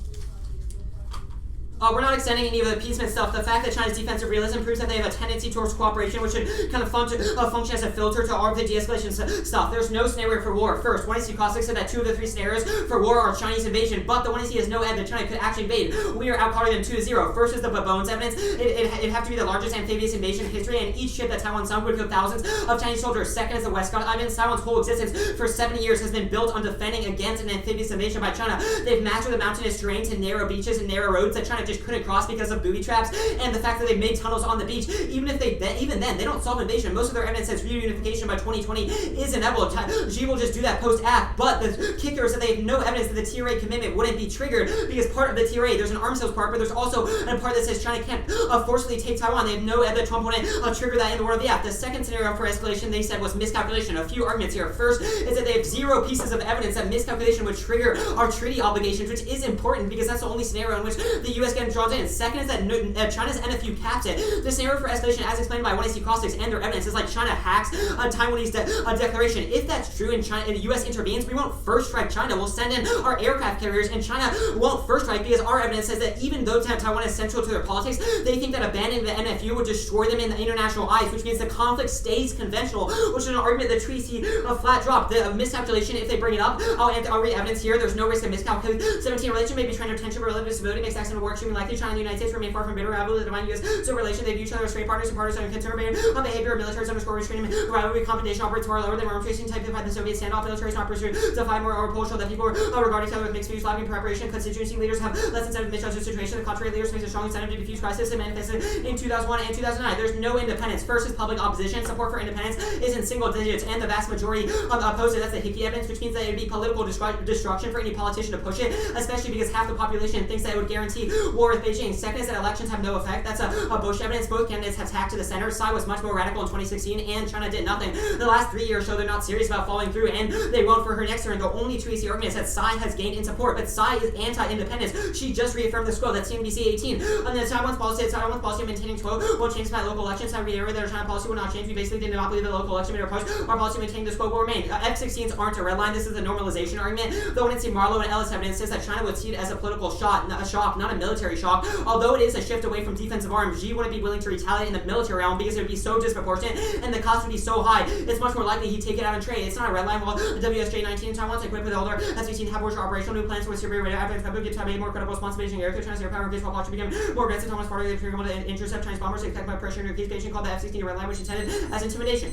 We're not extending any of the appeasement stuff. The fact that China's defensive realism proves that they have a tendency towards cooperation, which should kind of function as a filter to all of the de-escalation stuff. There's no scenario for war. First, 1AC Caustic said that 2 of the 3 scenarios for war are Chinese invasion, but the 1AC has no evidence that China could actually invade. We are outcalling them 2-0. First is the Bones evidence. It'd have to be the largest amphibious invasion in history, and each ship that Taiwan sunk would kill thousands of Chinese soldiers. Second is the Westcott evidence. Taiwan's whole existence for 70 years has been built on defending against an amphibious invasion by China. They've mastered the mountainous terrains and narrow beaches and narrow roads that China just couldn't cross because of booby traps, and the fact that they've made tunnels on the beach. Even then, they don't solve invasion. Most of their evidence says reunification by 2020 is inevitable. Xi will just do that post-act, but the kicker is that they have no evidence that the TRA commitment wouldn't be triggered, because part of the TRA, there's an arms sales part, but there's also a part that says China can't forcefully take Taiwan. They have no evidence that Trump wouldn't trigger that in the war of the act. The second scenario for escalation, they said, was miscalculation. A few arguments here. First is that they have 0 pieces of evidence that miscalculation would trigger our treaty obligations, which is important, because that's the only scenario in which the U.S. gets drawn in. Second is that China's NFU caps it. The scenario for escalation, as explained by 1AC Caustics and their evidence, is like China hacks a Taiwanese declaration. If that's true and the U.S. intervenes, we won't first strike China. We'll send in our aircraft carriers, and China won't first strike, because our evidence says that even though Taiwan is central to their politics, they think that abandoning the NFU would destroy them in the international eyes, which means the conflict stays conventional, which is an argument the treaty see a flat drop. The miscalculation, if they bring it up, I'll read evidence here. There's no risk of miscalculation. 17, relation may be trying to tension, but relative stability makes accident work extremely likely. China and the United States remain far from bitter rivalry. The divine U.S. So relation, they view each other as straight partners, and partners are concerned on behavior of militaries underscore restraining rivalry. Competition operates far lower than arms tracing type defied the Soviet standoff. Militaries not pursued defy more or pull, show that people regard each other with mixed views, lacking preparation. Constituency leaders have less incentive to misjudge the situation. The contrary leaders face a strong incentive to diffuse crisis, and manifested in 2001 and 2009. There's no independence. First is public opposition. Support for independence is in single digits, and the vast majority oppose it. That's the Hickey evidence, which means that it would be political destruction for any politician to push it, especially because half the population thinks that it would guarantee war with Beijing. Second is that elections have no effect. That's a Bush evidence. Both candidates have tacked to the center. Tsai was much more radical in 2016, and China did nothing. The last 3 years show they're not serious about following through, and they won't for her next turn. The only true argument is that Tsai has gained in support, but Tsai is anti-independence. She just reaffirmed this quote. That's CNBC 18. And then Taiwan's policy of maintaining quote won't change by local elections. Have reiterated that our China policy will not change. We basically did not believe that local election made our push. Our policy of maintaining this quote will remain. F-16s aren't a red line. This is a normalization argument. Though when it's Marlowe and Ellis evidence says that China would see it as a political shock, not a military shock. Although it is a shift away from defensive arms, Xi wouldn't be willing to retaliate in the military realm because it would be so disproportionate and the cost would be so high. It's much more likely he'd take it out in trade. It's not a red line. Well, the WSJ-19 in Taiwan's equipped with older F-16 have worse operational new plans for Syria radio after February give Taiwan more credible response to Beijing air. China's air power and baseball watch to become more aggressive. Taiwan's part of the imperial to intercept Chinese bombers attacked by pressure and Beijing called the F-16 a red line, which intended as intimidation.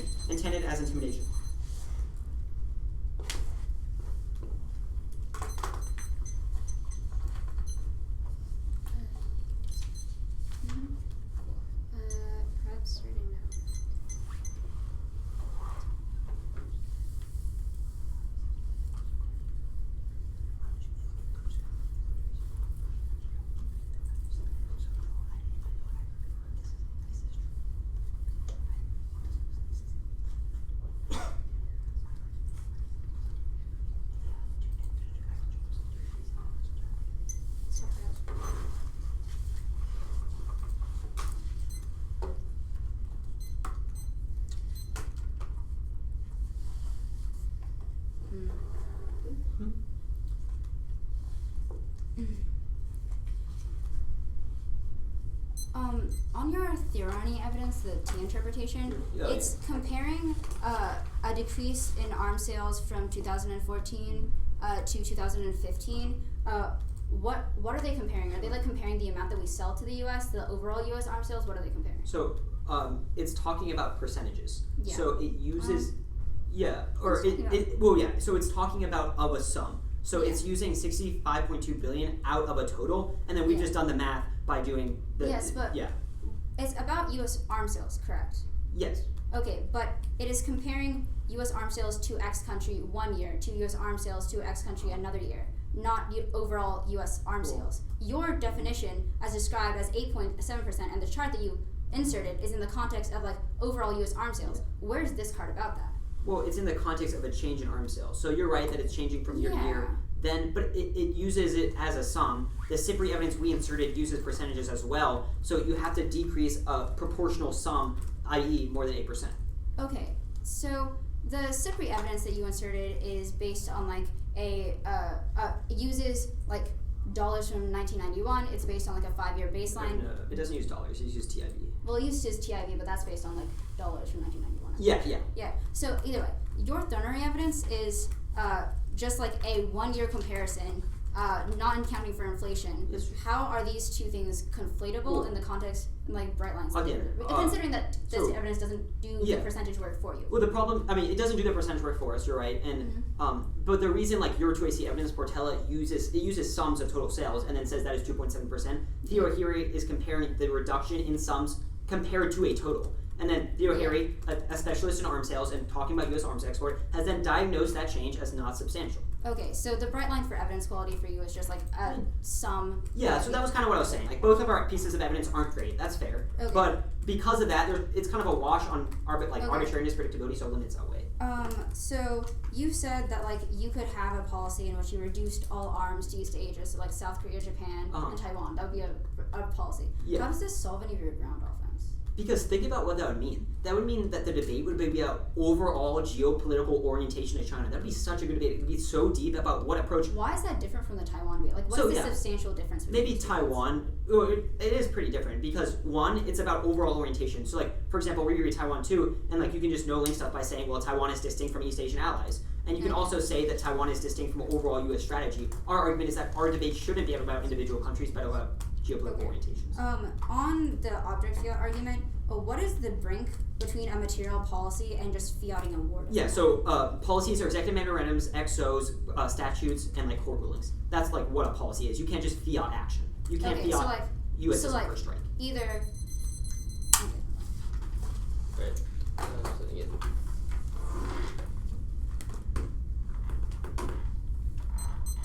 Perhaps starting now. On your theory evidence, the T interpretation, it's comparing a decrease in arms sales from 2014 to 2015. What are they comparing? Are they like comparing the amount that we sell to the U.S., the overall U.S. arms sales? What are they comparing? So it's talking about percentages. Yeah. So it uses So it's talking about of a sum. So it's using 65.2 billion out of a total, and then we've just done the math by doing the it's about U.S. arms sales, correct? Yes. Okay, but it is comparing U.S. arms sales to X country 1 year to U.S. arms sales to X country another year, not overall U.S. arms sales. Your definition, as described as 8.7%, and the chart that you inserted is in the context of like overall U.S. arms sales. Where's this card about that? Well, it's in the context of a change in arms sales. So you're right that it's changing from year to year. Then, but it uses it as a sum. The SIPRI evidence we inserted uses percentages as well. So you have to decrease a proportional sum, i.e. more than 8%. Okay, so the SIPRI evidence that you inserted is based on like uses like dollars from 1991. It's based on like a 5-year baseline. No, it doesn't use dollars. It uses TIV. Well, it uses TIV, but that's based on like dollars from 1991. Yeah. So either way, your Thornery evidence is just like a 1-year comparison, not accounting for inflation. Yes. How are these two things conflatable in the context, like bright lines? Again, considering that this evidence doesn't do the percentage work for you. Well, the problem, it doesn't do the percentage work for us. You're right, and but the reason like your 2AC evidence Portella uses sums of total sales and then says that is 2.7%. Theo O'Leary is comparing the reduction in sums compared to a total. And then Theo O'Leary, a specialist in arms sales and talking about U.S. arms export, has then diagnosed that change as not substantial. Okay, so the bright line for evidence quality for you is just like a sum. Yeah, so that was kind of what I was saying. Like both of our pieces of evidence aren't great. That's fair. Okay. But because of that, it's kind of a wash on arbitrariness, predictability, so limits outweigh. So you said that like you could have a policy in which you reduced all arms to East Asia, so like South Korea, Japan, and Taiwan. That would be a policy. Yeah. How does this solve any of your ground offense? Because think about what that would mean. That would mean that the debate would be about overall geopolitical orientation of China. That would be such a good debate. It would be so deep about what approach. Why is that different from the Taiwan debate? Like, what is the substantial difference between maybe Taiwan, it is pretty different because one, it's about overall orientation. So like, for example, we read Taiwan too, and like you can just no-link stuff by saying, well, Taiwan is distinct from East Asian allies. And you can also say that Taiwan is distinct from overall U.S. strategy. Our argument is that our debate shouldn't be about individual countries, but about geopolitical orientations. On the object fiat argument, what is the brink between a material policy and just fiating a war? Yeah, so policies are executive memorandums, XOs, statutes, and like court rulings. That's like what a policy is. You can't just fiat action. You can't fiat so like, U.S. as a first strike. Either. Right.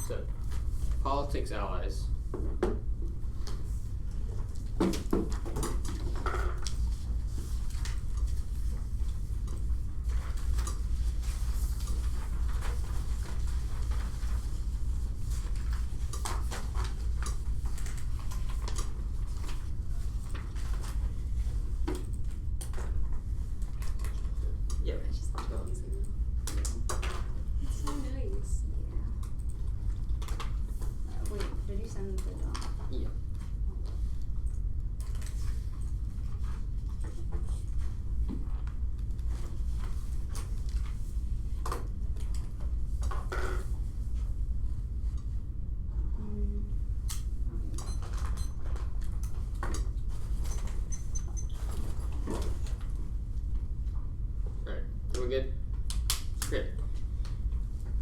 So, politics allies.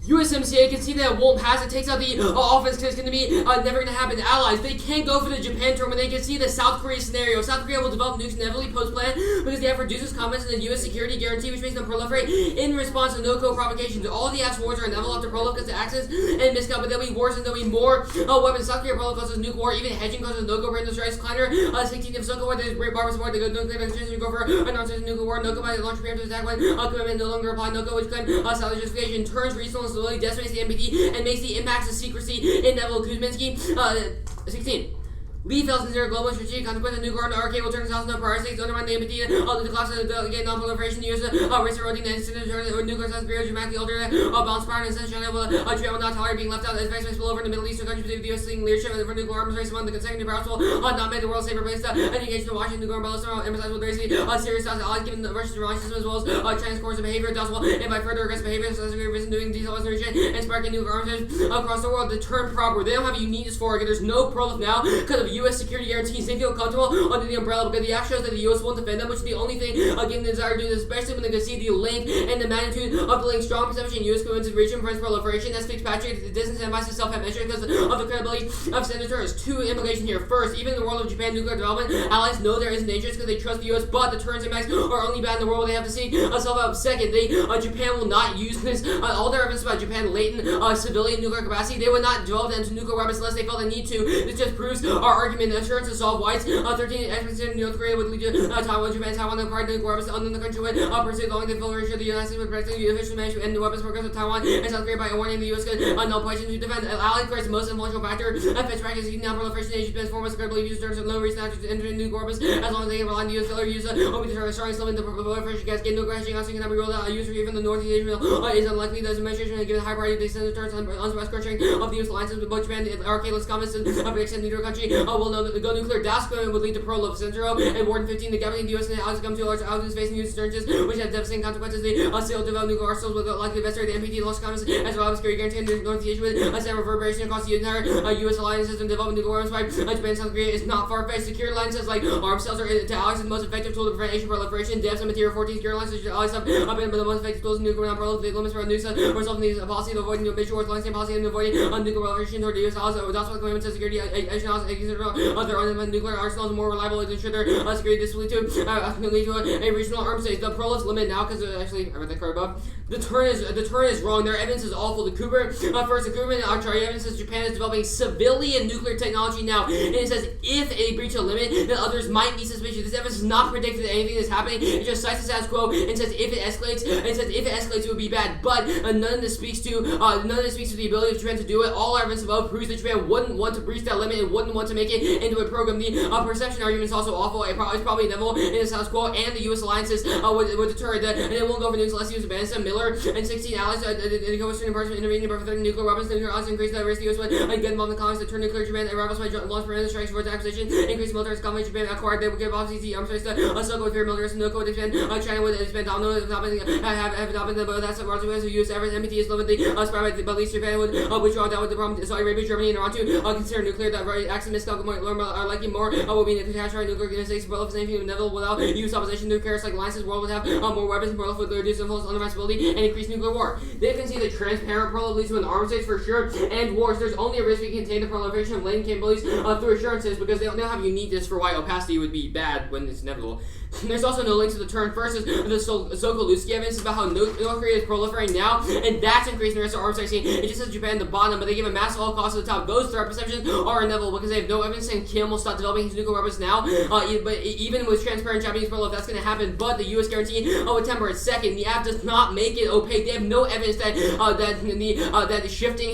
USMCA can see that it won't pass. It takes out the offense because it's going to be never going to happen to allies. They can't go for the Japan term when they can see the South Korea scenario. South Korea will develop nukes inevitably post-plan because they have reduced comments in the U.S. security guarantee, which makes them proliferate in response to no-co provocations. All the ass wars are inevitable after prolif because of access and miscut, but there'll be wars and there'll be more weapons. South Korea prolif causes nuke war, even hedging causes no-co random strikes. Kleiner, 16th of Soko war, there's great barbers war, they go no-co demonstration to go for a non-citizen nuclear war, no-co by the launch preemptive attack when commitment no longer apply, no-co which claim salvage justification turns regional instability, decimates the NPT, and makes the impacts of secrecy inevitable. Kuzminski, 16. Lee fails in zero global strategic consequence of nuclear RK will turn his house into a priority states undermine the MPT, the collapse of the non-proliferation use, race eroding the incident of nuclear science barrier dramatically alter balance power and essential China will not tolerate being left out as advancements spill over in the Middle Eastern countries with the U.S. leading leadership for nuclear arms race among the consecutive powers will not make the world a safer place and engage in the Washington nuclear umbrella storm emphasize with raising serious thoughts allies given the Russia's launch system as well as China's course of behavior thus will invite further aggressive behavior as we reason doing detail restoration and sparking nuclear arms across the world. The term proper, they don't have a uniqueness for it. There's no prolif now because of U.S. security guarantees. They feel comfortable under the umbrella because the act shows that the U.S. won't defend them, which is the only thing given the desire to do this, especially when they can see the length and the magnitude of the link. Strong perception U.S. commitment to region prevents proliferation. As Fitzpatrick, the disincentivizes self-help measure because of the credibility of senators. Two implications here. First, even in the world of Japan nuclear development, allies know there is dangerous because they trust the U.S., but the deterrence impacts are only bad in the world where they have to see self-help. Second, Japan will not use this. All their evidence about Japan latent civilian nuclear capacity, they would not develop into nuclear weapons unless they felt the need to. This just proves our argument. The assurance to solve White's 13 expedition North Korea would lead to Taiwan, Japan, Taiwan acquired nuclear weapons under the country would pursue long the full ratio of the United States would protect the official management and the weapons programs of Taiwan and South Korea by warning the U.S. could no place to defend. Allied Korea's most influential factor Fitzpatrick is non-proliferation age Japan's foremost credibility use terms of no reason to enter nuclear weapons as long as they can rely on the U.S. failure use will be determined strong limit the proliferation cascade nuclear hedging also cannot be ruled out. Use for even the Northeast Asian is unlikely. Those administration given high priority they send the terms unsurprised crunching of the U.S. alliances with both Japan and RK-less comments and extend neutral country will know that the go nuclear DASCO would lead to prolif Centro and Warden 15 the governing the U.S. and allies come to a large outage facing U.S. surges which have devastating consequences. The still develop nuclear arsenals with likely investor the MPT lost comments as well as security guarantee the Northeast Asia with a set reverberation across the entire U.S. alliance system developing nuclear weapons by Japan and South Korea is not far-fetched. Secure alliances like arms cells are to allies the most effective tool to prevent Asian proliferation. Devs and material 14 secure alliances allies have been the most effective tools in nuclear non-proliferation. They limits for nukes result in these policy of avoiding new major wars, long-standing policy and avoiding nuclear proliferation toward the U.S. allies. That's what commitment to security Asian allies their own nuclear arsenals more reliable to ensure their security. This will lead to a regional arms race. The prolif's limit now because actually I read the card above. The turn is wrong. Their evidence is awful. The Cooper first the Cooper and Archery evidence says Japan is developing civilian nuclear technology now, and it says if a breach a limit, then others might be suspicious. This evidence is not predicted that anything is happening. It just cites the status quo and says if it escalates, it would be bad. But none of this speaks to the ability of Japan to do it. All our evidence above proves that Japan wouldn't want to breach that limit and wouldn't want to make it into a program. The perception argument is also awful. It's probably inevitable in the status quo, and the U.S. alliances would deter it. And it won't go for nukes unless the U.S. abandons them. Miller and 16 allies the co-western parts intervening by 30 nuclear weapons. The nuclear allies increase the risk the U.S. would get involved in conflicts that turn nuclear Japan rivals by launch preventive strikes for its acquisition, increase military conflict Japan acquired. They would give off easy arms race to circle with fear military no code expand. China would expand domino have not been but that's largely because the U.S. average MPT is limited spread by least Japan would withdraw down with the problem. Saudi Arabia, Germany, and Iran to consider nuclear that very acts of miscalculation are likely more will be in the catastrophic nuclear United States proliferation inevitable without U.S. opposition. Nuclear like alliances world would have more weapons and proliferate with reduced influence on understability and increased nuclear war. They can see the transparent proliferation leads to an arms race for sure and wars. There's only a risk we contain the proliferation of latent capabilities through assurances because they don't have uniqueness for why opacity would be bad when it's inevitable. There's also no link to the turn. First is the Sokolowski evidence about how North Korea is proliferating now, and that's increasing the risk of arms racing. It just says Japan at the bottom, but they give a massive all cost at the top. Those threat perceptions are inevitable because they have no evidence saying Kim will stop developing his nuclear weapons now. But even with transparent Japanese prolif, that's going to happen. But the U.S. guarantee would temper it. Second, the app does not make it opaque. They have no evidence that that shifting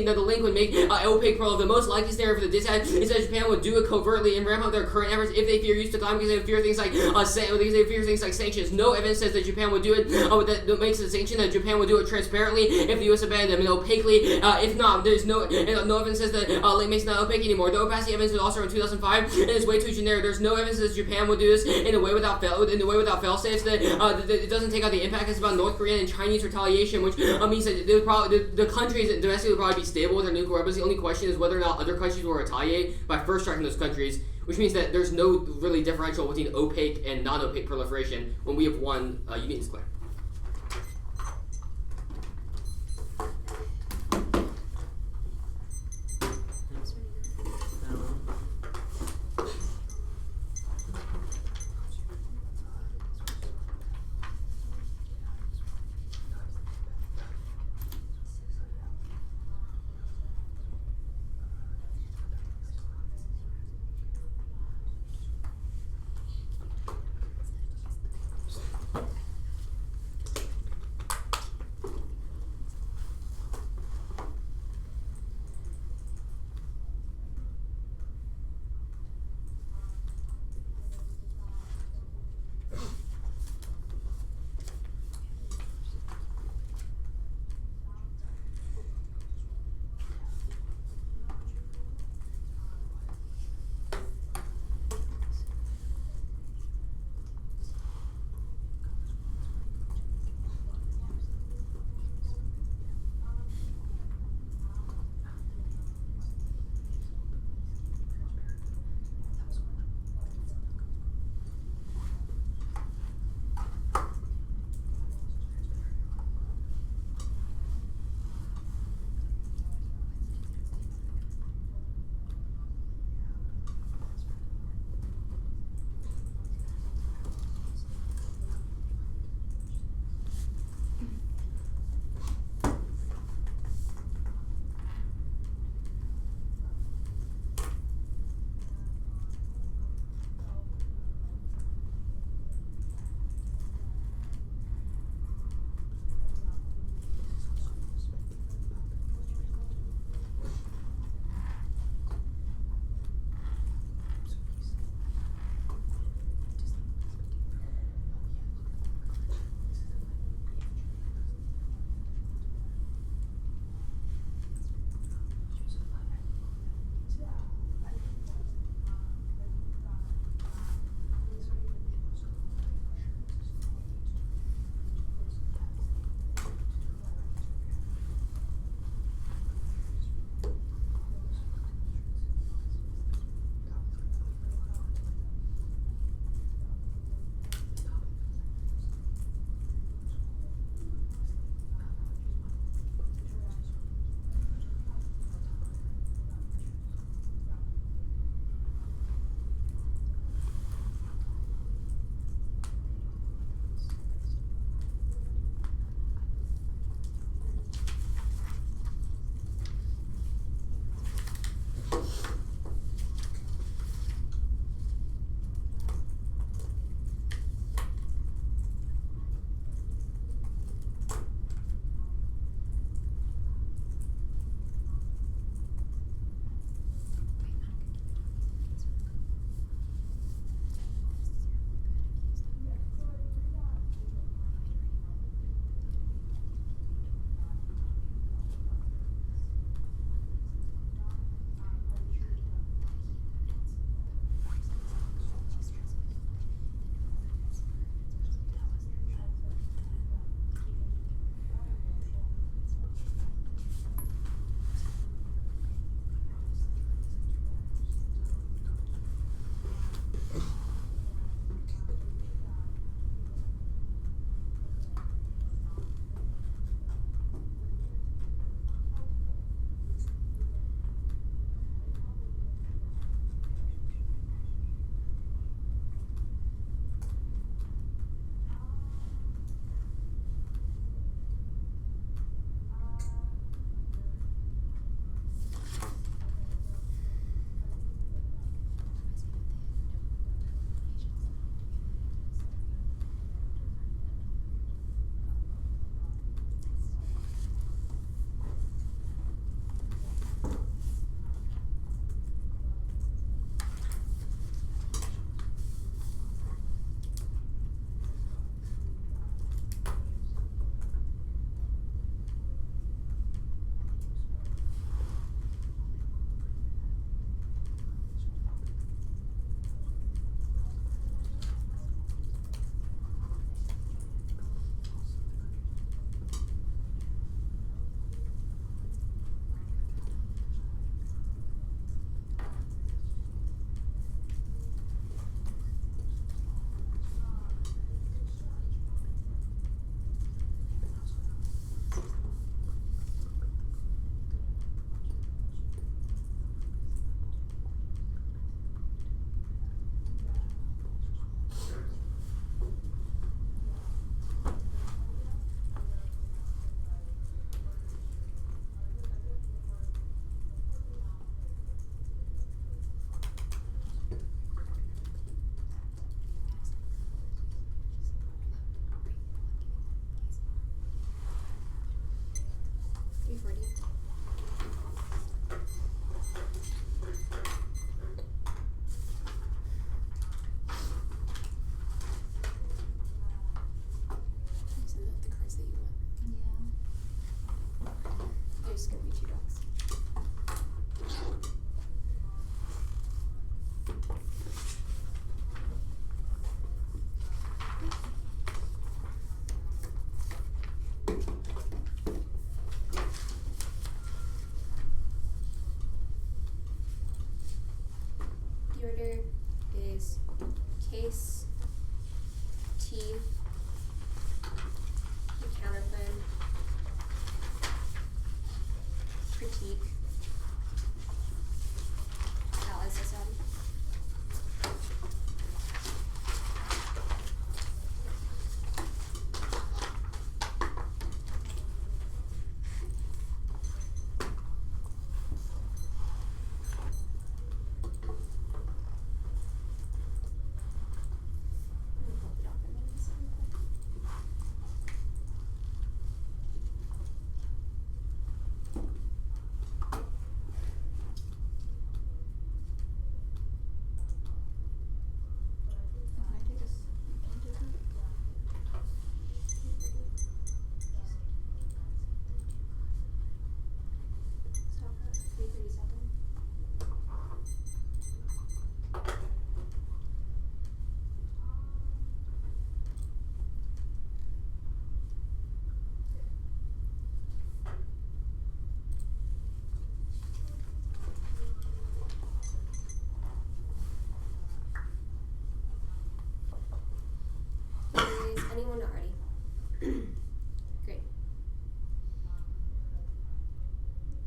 that the link would make opaque prolif. The most likely scenario for the dissent is that Japan would do it covertly and ramp up their current efforts if they fear use to climb because they fear things like sanctions. No evidence says that Japan would do it. That makes the sanction that Japan would do it transparently if the U.S. abandoned them and opaquely. If not, there's no evidence says that link makes it not opaque anymore. The opacity evidence was also in 2005 and it's way too generic. There's no evidence that Japan would do this in a way without fail safes. That it doesn't take out the impact. It's about North Korean and Chinese retaliation, which means that the countries that domestically would probably be stable with their nuclear weapons. The only question is whether or not other countries will retaliate by first striking those countries, which means that there's no really differential between opaque and non-opaque proliferation when we have one uniqueness clear.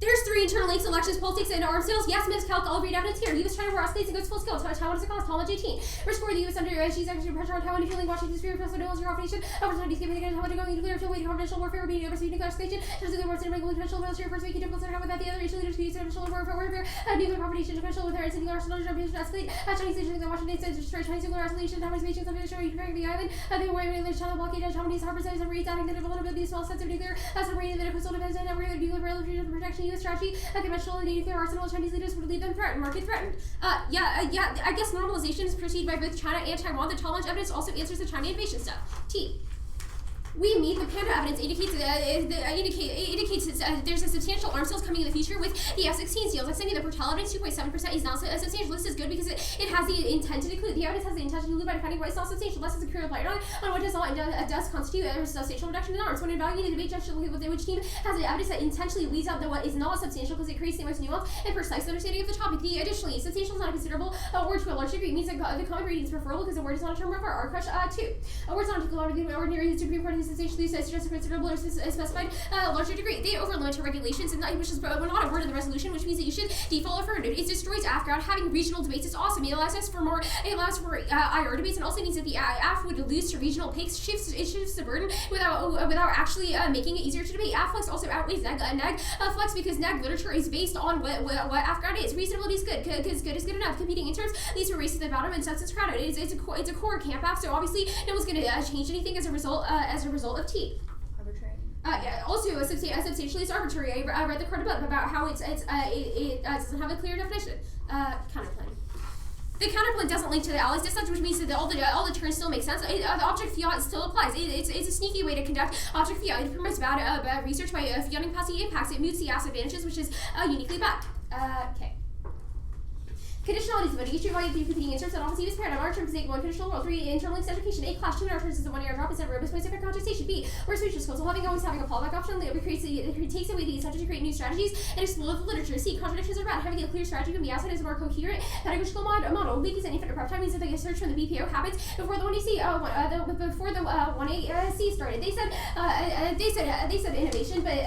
Here's 3 internal links, elections, politics, and arms sales. Yes, miscalc, all read evidence here. U.S. China war escalates and goes full scale. Taiwan is a cause. Taiwan 18. Restore the U.S. under Xi's extra pressure on Taiwan. Feeling Washington's fear of no your operation. Over time, he's giving Taiwan to go nuclear field, waiting confidential warfare, being overseas nuclear escalation. There's a war center, conventional military first week, difficult center without the other racial leaders, conventional warfare, nuclear competition, conventional with their nuclear arsenal, escalate. Chinese agents in Washington says destroy Chinese nuclear isolation. Taiwan's nations of destroying the island. They were in the China blockade. Chinese harbor sites and raids, adding the vulnerability of small sense of nuclear. Submarine that coastal defense and nuclear protection U.S. strategy. Conventional nuclear arsenal. Chinese leaders would leave them threatened. Market threatened. I guess normalizations proceed by both China and Taiwan. The Taiwan evidence also answers the China invasion stuff. T. We mean the Panda evidence indicates there's a substantial arms sales coming in the future with the F-16 seals. Extending the Portal evidence 2.7% is not substantial. This is good because it has the intent to include. The evidence has the intent to include by defining what is not substantial. Less is a clear light on what does not does constitute a substantial reduction in arms. When evaluating the debate, just look at which team has the evidence that intentionally leaves out what is not substantial because it creates the most nuanced and precise understanding of the topic. Additionally, substantial is not a considerable word to a large degree. It means that the common reading is preferable because the word is not a term of art. Crush 2. A word is not a ordinary Supreme Court is substantially suggests a considerable or specified larger degree. They overload to regulations, and which is not a word in the resolution, which means that you should default affirmative. It destroys AFGROUT. Having regional debates is awesome. It allows for IR debates, and also means that the AF would lose to regional picks. It shifts the burden without actually making it easier to debate. AFFlex also outweighs neg flex because neg literature is based on what AFGROUT is. Reasonability is good because good is good enough. Competing in terms leads to a race to the bottom and sets its crowd out. It's a core camp app, so obviously no one's going to change anything as a result of T. Also, substantially is arbitrary. I read the card above about how it doesn't have a clear definition. Counterplan. The counterplan doesn't link to the allies distance, which means that all the terms still make sense. The object fiat still applies. It's a sneaky way to conduct object fiat. It promotes bad research by fiating passing impacts. It mutes the ass advantages, which is uniquely bad. Okay. Conditionalities of issue value competing in terms of opposite use paradigm. R terms is 1 conditional world. 3 internal links education. 8 class 2 in R terms is a 1 airdrop instead of robust points of contestation. B where speech skills. Always having a fallback option. It takes away the incentive to create new strategies and explore the literature. C contradictions are bad. Having a clear strategy can be outside as a more coherent pedagogical model. Weak is an infinite prep time means that the search from the BPO happens before the 1AC started. They said innovation, but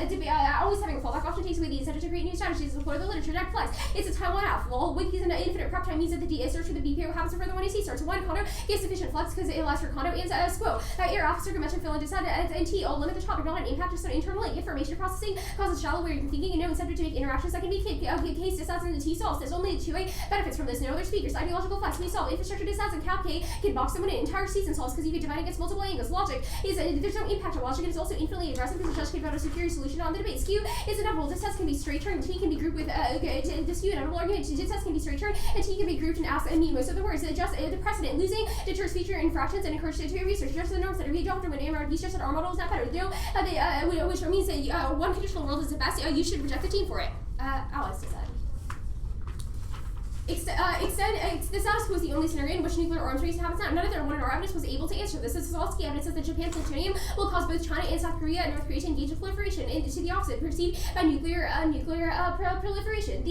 always having a fallback option takes away the incentive to create new strategies and explore the literature. Next flex. It's a Taiwan alpha. Well, weak is an infinite prep time means that the search for the BPO happens before the 1AC starts. 1 condo gives sufficient flux because it allows for condo and squo. Air officer convention fill and descend and T all limit the topic, not an impact, just an internal link. Information processing causes shallow way of thinking and no incentive to make interactions that can be case dissets and the T solves. There's only 2A benefits from this. No other speakers. Ideological flex we solve. Infrastructure dissets and cap K can box someone in. Entire season solves because you can divide against multiple angles. Logic is there's no impact to logic and it's also infinitely aggressive because the judge can about a superior solution on the debate. Skew is inevitable. Dissets can be straight turn. T can be grouped with the skew inevitable argument. Dissets can be straight turn and T can be grouped and ask and mean most of the words. Just the precedent losing deters future infractions and encourages to research. Just the norms that are adopted when AMR stressed that our model is not better. No, which means that one conditional world is the best. You should reject the team for it. Alice said. The status quo is the only scenario in which nuclear arms race happens now. None of their one in our evidence was able to answer this. This is false key evidence that Japan's plutonium will cause both China and South Korea and North Korea to engage in proliferation, and to the opposite, perceived by nuclear proliferation.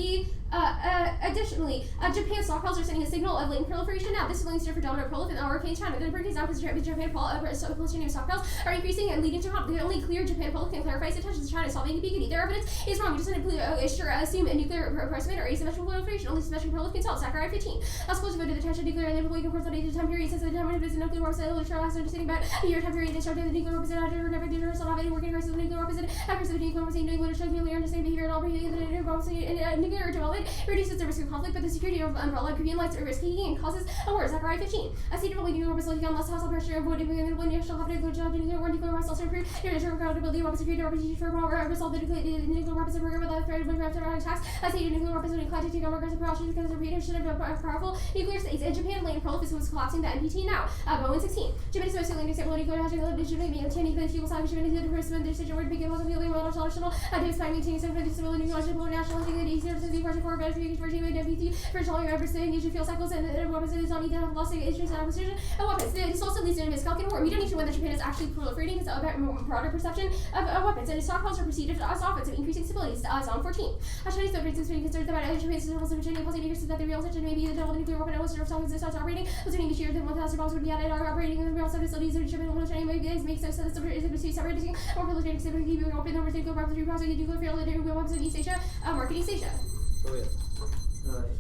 Additionally, Japan's stockpiles are sending a signal of latent proliferation now. This is linked to predominant prolif in hurricane China. The break is down because Japan plutonium stockpiles are increasing and leading to conflict. The only clear Japan prolif can clarify its intentions to China solving ambiguity. Their evidence is wrong. It doesn't assume a nuclear pressment or asymmetrical proliferation. Only symmetrical prolif can solve. Zachariah 15. As close to the detention of nuclear and enabling of course on a time period since the time of the nuclear weapons and literature has understanding about a year time period and started the nuclear weapons and never did or have any working crisis of nuclear weapons and accuracy of nuclear weapons and literature nuclear understanding behavior and all behavior the nuclear weapons and nuclear development reduces the risk of conflict, but the security of umbrella green lights are risk taking and causes a war. Zachariah 15. A state of nuclear weapons living on less hostile pressure and avoiding when you shall have nuclear job nuclear war nuclear weapons also improve your internal accountability weapons security opportunity for power resolve the nuclear weapons and program without threat of attacks. A state of nuclear weapons when inclined to take on aggressive precautions because the reader should have powerful nuclear states. In Japan, latent proliferation was collapsing the NPT now. Bowen 16. Japan is mostly linked to stable nuclear hydrogen legitimately maintaining the fuel salvage and the person their decision word begin was feeling well national by maintaining some stable nuclear national thing the easier to be part for better for regime and NPT for all your efforts to engage in fuel cycles and weapons does not mean to have lost interest in acquisition of weapons. This also leads to a miscalculation war. We don't need to whether Japan is actually proliferating. It's about broader perception of weapons and its stockpiles are perceived as offensive, increasing stability. Zone 14. Chinese government is being concerned about Japan's plutonium plus introduces that the real attention may be the double nuclear weapon was of songs that operating. Was any year then 1,000 bombs would be added are operating in the real facilities of German military makes no sense. Is able to separating or military exhibit keeping open over to go back to the process nuclear failure and weapons in East Asia, market East Asia. Oh yeah. Alright.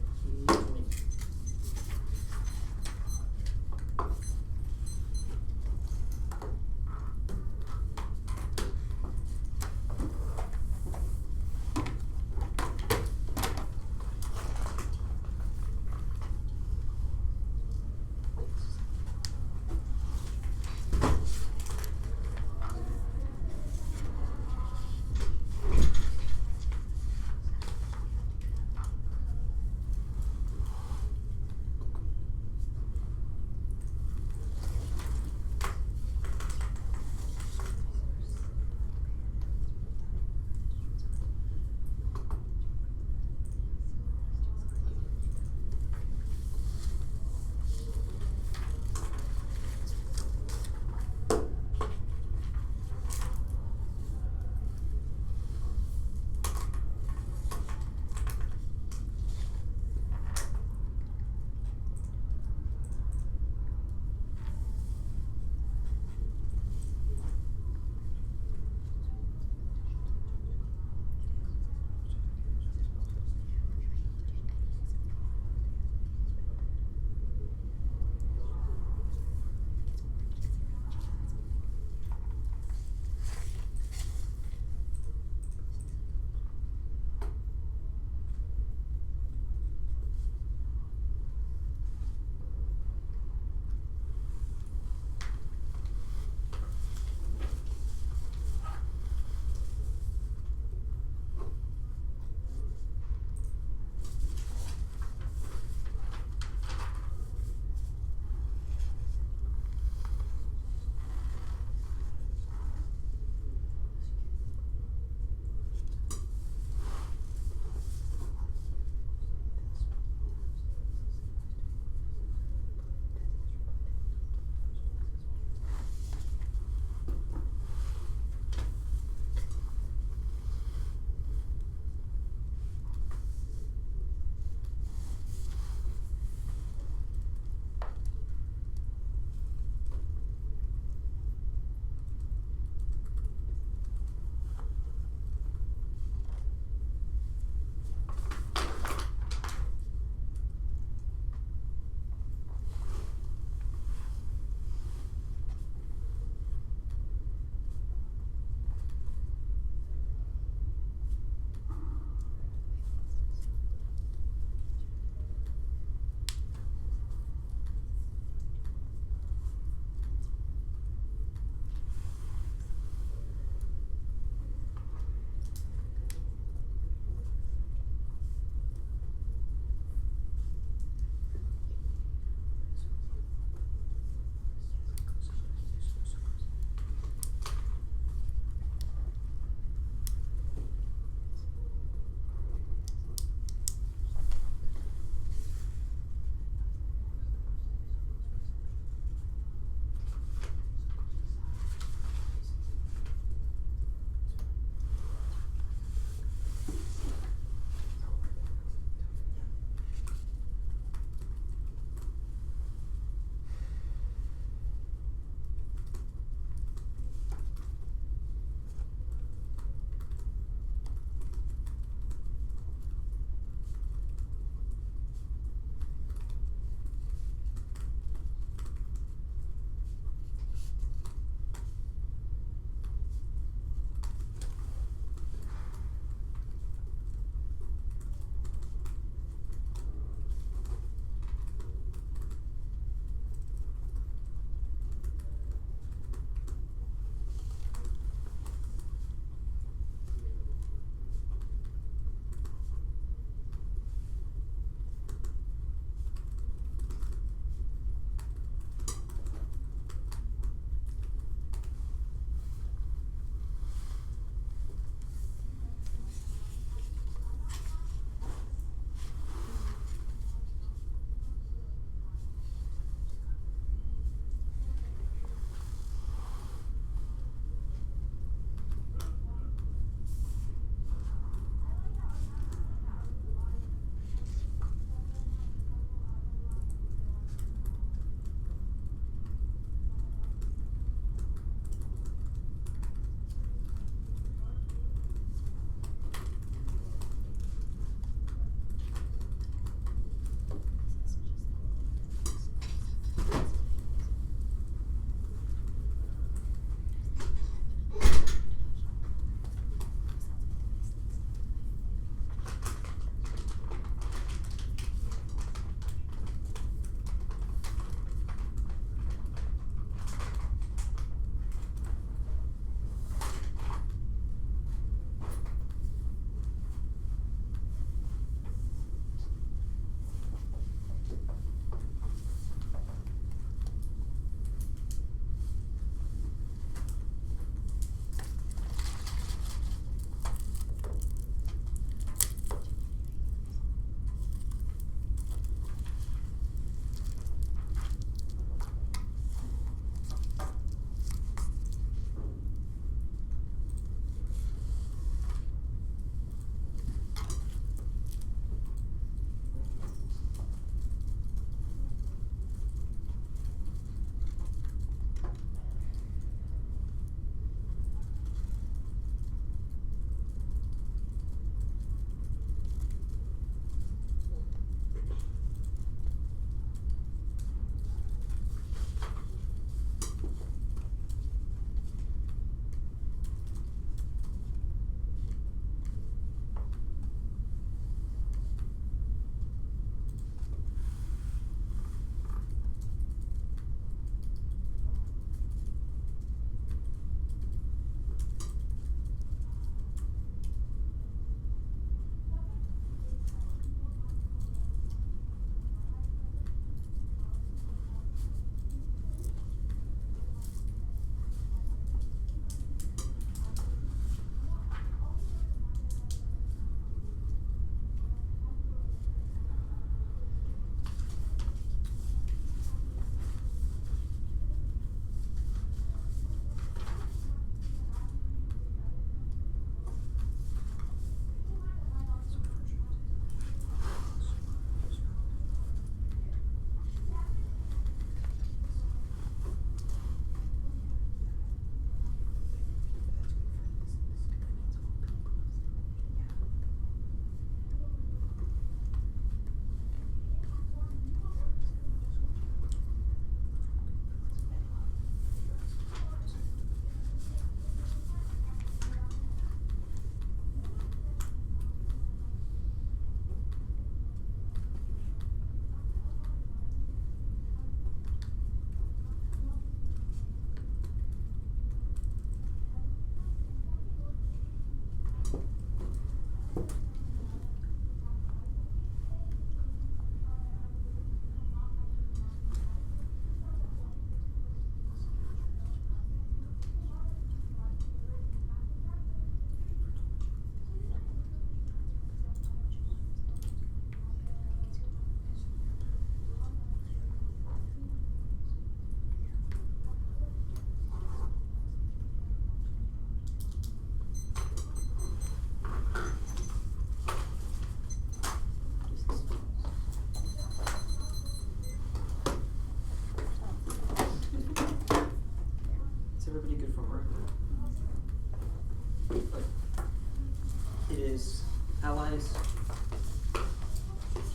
applies.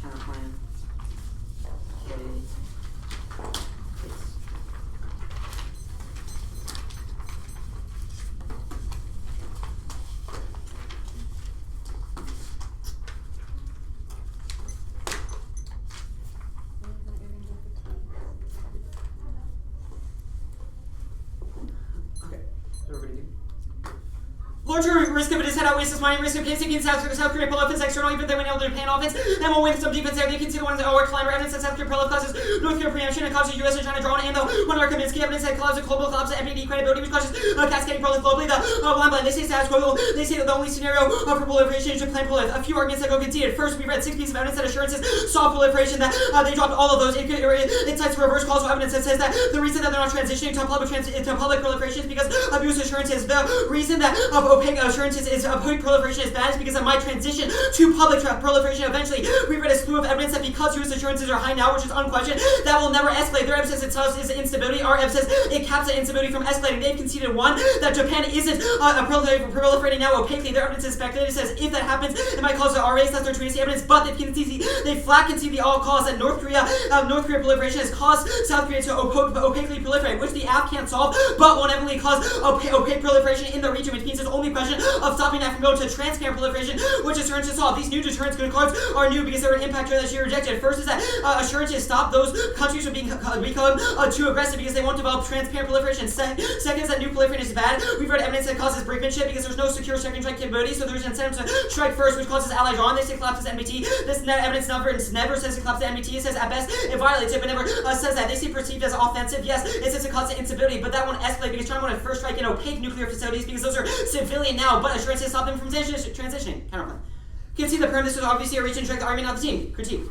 Counterplan. K. Hits. Okay, everybody good? Larger risk of a dishead outweighs this money risk of case taking South Korea pull offense external even though they went able to Japan offense. Then we'll win some defense there. They can see the ones that are climber evidence that South Korea pull off causes North Korea preemption and causes US and China drawn and though one of our Kaminsky evidence that causes global collapse of MBA credibility which causes cascading prolif globally. The blind they say status quo. They say that the only scenario for proliferation is Japan prolif. A few arguments that go conceded. First, we read 6 pieces of evidence that assurances saw proliferation that they dropped all of those. It cites reverse causal evidence that says that the reason that they're not transitioning to public proliferation is because of US assurances. The reason that opaque assurances is opaque proliferation is bad is because of my transition to public proliferation eventually. We read a slew of evidence that because US assurances are high now, which is unquestioned, that will never escalate. Their evidence itself is instability. Our evidence it caps that instability from escalating. They've conceded one, that Japan isn't proliferating now opaquely. Their evidence is speculative. It says if that happens, it might cause the RAs, that's their tracy evidence, but they flat concede the all cause that North Korea proliferation has caused South Korea to opaquely proliferate, which the app can't solve, but will inevitably cause opaque proliferation in the region, which means it's only a question of stopping that from going to transparent proliferation, which assurances solve. These new deterrence good cards are new because they're an impact that she rejected. First is that assurances stop those countries from become too aggressive because they won't develop transparent proliferation. Second is that new proliferation is bad. We've read evidence that causes brinkmanship because there's no secure second strike capability, so there's an incentive to strike first, which causes ally drawn. They say collapses NBT. This evidence never says it collapses NBT. It says at best it violates it, but never says that. They say perceived as offensive. Yes, it says it causes instability, but that won't escalate because China won't first strike in opaque nuclear facilities because those are civilian now, but assurances stop them from transitioning. Counterplan. You can see the perm. This was obviously a reach and strike the army, not the team. Critique.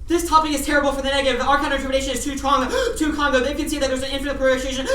This topic is terrible for the negative. Our counter-determination is too Congo. They can see that there's an infinite proliferation